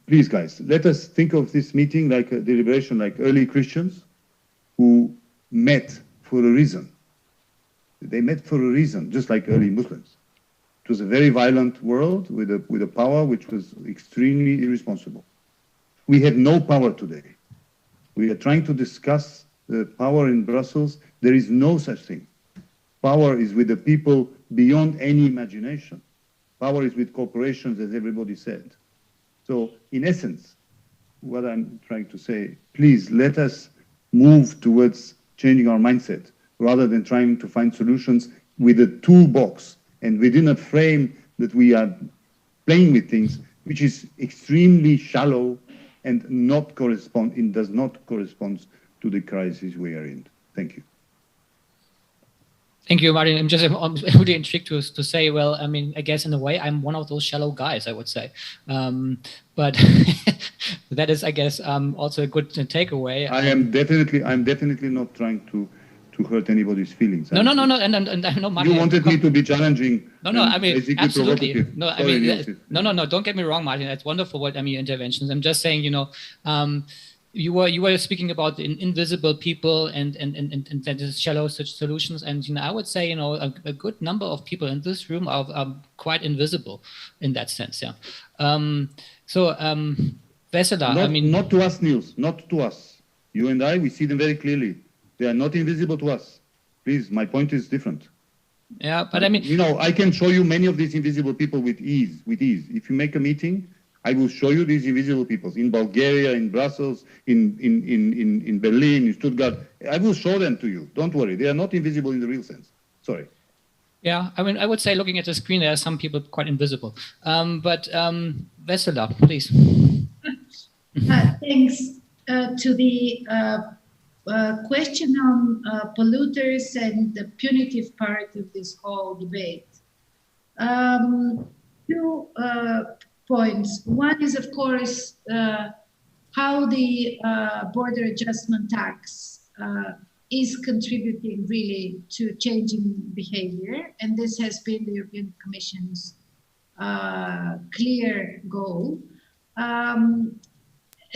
please, guys, let us think of this meeting like a deliberation, like early Christians who met for a reason. They met for a reason, just like early Muslims. It was a very violent world with a power which was extremely irresponsible. We have no power today. We are trying to discuss the power in Brussels. There is no such thing. Power is with the people beyond any imagination. Power is with corporations, as everybody said. So, in essence, what I'm trying to say, please let us move towards changing our mindset rather than trying to find solutions with a toolbox and within a frame that we are playing with things, which is extremely shallow and does not correspond to the crisis we are in. Thank you. Thank you, Martin. I'm really intrigued to say, well, I guess in a way I'm one of those shallow guys, I would say. But that is, I guess, also a good takeaway. I'm definitely not trying to hurt anybody's feelings. No. And no, Martin. You wanted me to be challenging. No. Absolutely. No. Don't get me wrong, Martin. That's wonderful. What your interventions. I'm just saying, you were speaking about the invisible people and the shallow solutions, and I would say a good number of people in this room are quite invisible in that sense. Yeah. Vessela, not to us, Nils, not to us. You and I, we see them very clearly. They are not invisible to us. Please, my point is different. Yeah, but I can show you many of these invisible people with ease. If you make a meeting, I will show you these invisible people in Bulgaria, in Brussels, in Berlin, in Stuttgart. I will show them to you. Don't worry. They are not invisible in the real sense. Sorry. Yeah, I would say looking at the screen, there are some people quite invisible. But Vessela, please. Thanks to the question on polluters and the punitive part of this whole debate. Two points. One is, of course, how the border adjustment tax is contributing really to changing behavior. And this has been the European Commission's clear goal.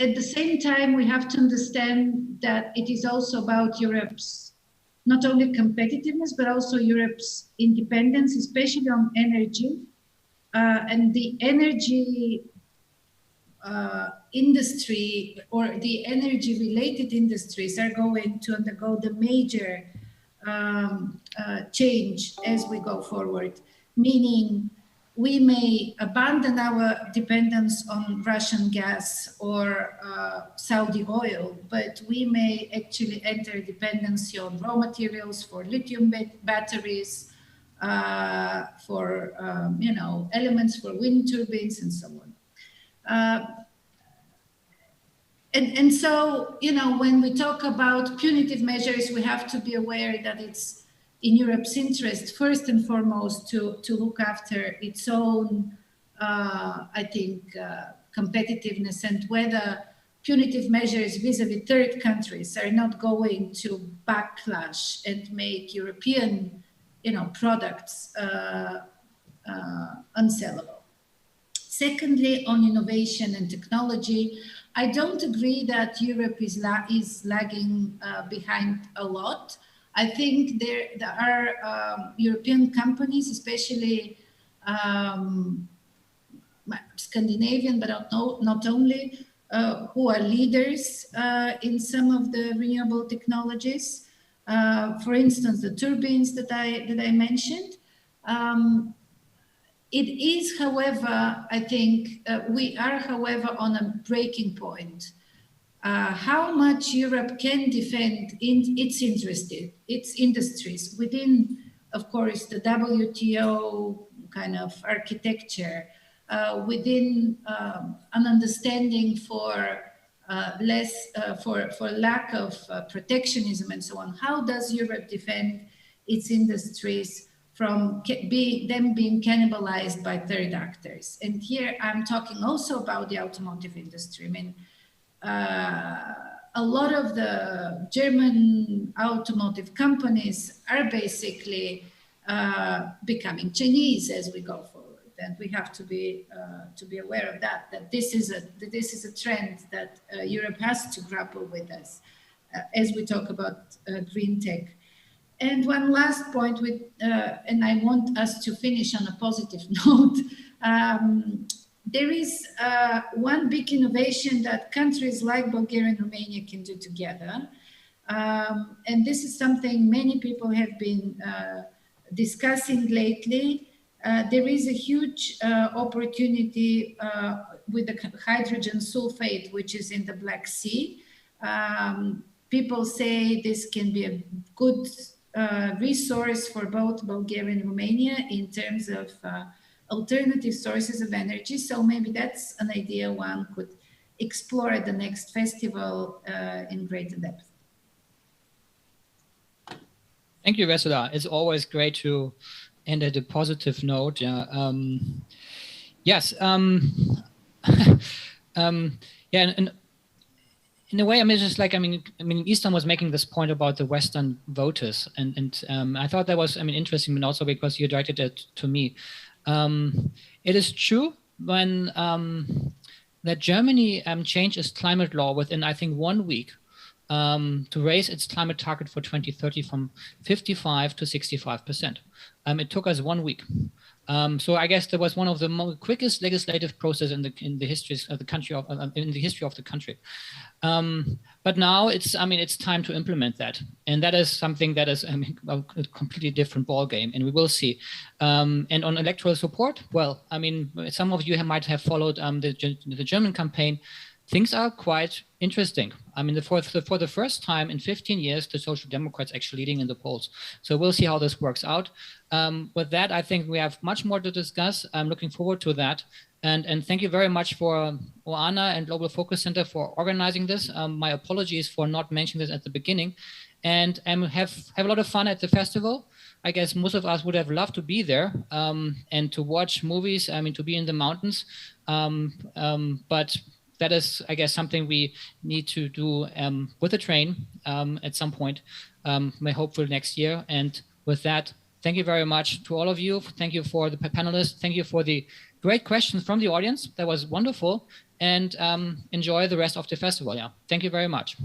At the same time, we have to understand that it is also about Europe's not only competitiveness, but also Europe's independence, especially on energy. And the energy industry or the energy-related industries are going to undergo the major change as we go forward, meaning we may abandon our dependence on Russian gas or Saudi oil, but we may actually enter dependency on raw materials for lithium batteries, for elements for wind turbines and so on. And so, when we talk about punitive measures, we have to be aware that it's in Europe's interest, first and foremost, to look after its own, competitiveness, and whether punitive measures vis-a-vis third countries are not going to backlash and make European, products unsellable. Secondly, on innovation and technology, I don't agree that Europe is lagging behind a lot. I think there are European companies, especially Scandinavian, but not only, who are leaders in some of the renewable technologies. For instance, the turbines that I mentioned. It is, however, I think we are, however, on a breaking point. How much Europe can defend its industries within, of course, the WTO kind of architecture, within an understanding for lack of protectionism and so on. How does Europe defend its industries from them being cannibalized by third actors? And here I'm talking also about the automotive industry. I mean, a lot of the German automotive companies are basically becoming Chinese as we go forward. And we have to be aware of that this is a trend that Europe has to grapple with us as we talk about green tech. And one last point, and I want us to finish on a positive note. There is one big innovation that countries like Bulgaria and Romania can do together. And this is something many people have been discussing lately. There is a huge opportunity with the hydrogen sulfate, which is in the Black Sea. People say this can be a good resource for both Bulgaria and Romania in terms of alternative sources of energy. So maybe that's an idea one could explore at the next festival in greater depth. Thank you, Vessela. It's always great to end at a positive note. Yeah. Yes. Yeah. And in a way, I mean, just like, I mean, István was making this point about the Western voters, and I thought that was, interesting, but also because you directed it to me. It is true when that Germany changed its climate law within, I think, 1 week to raise its climate target for 2030 from 55 to 65%. It took us 1 week. So I guess that was one of the quickest legislative process in the history of the country in the history of the country. But now it's time to implement that, and that is something that is a completely different ball game, and we will see. And on electoral support, well, some of you might have followed the German campaign. Things are quite interesting. For the first time in 15 years, the Social Democrats actually leading in the polls. So we'll see how this works out. With that, I think we have much more to discuss. I'm looking forward to that. And thank you very much for Oana and Global Focus Center for organizing this. My apologies for not mentioning this at the beginning. And have a lot of fun at the festival. I guess most of us would have loved to be there and to watch movies, to be in the mountains. But that is, I guess, something we need to do with the train at some point, hopefully next year. And with that, thank you very much to all of you. Thank you for the panelists. Thank you for the great questions from the audience. That was wonderful. And enjoy the rest of the festival. Yeah, thank you very much.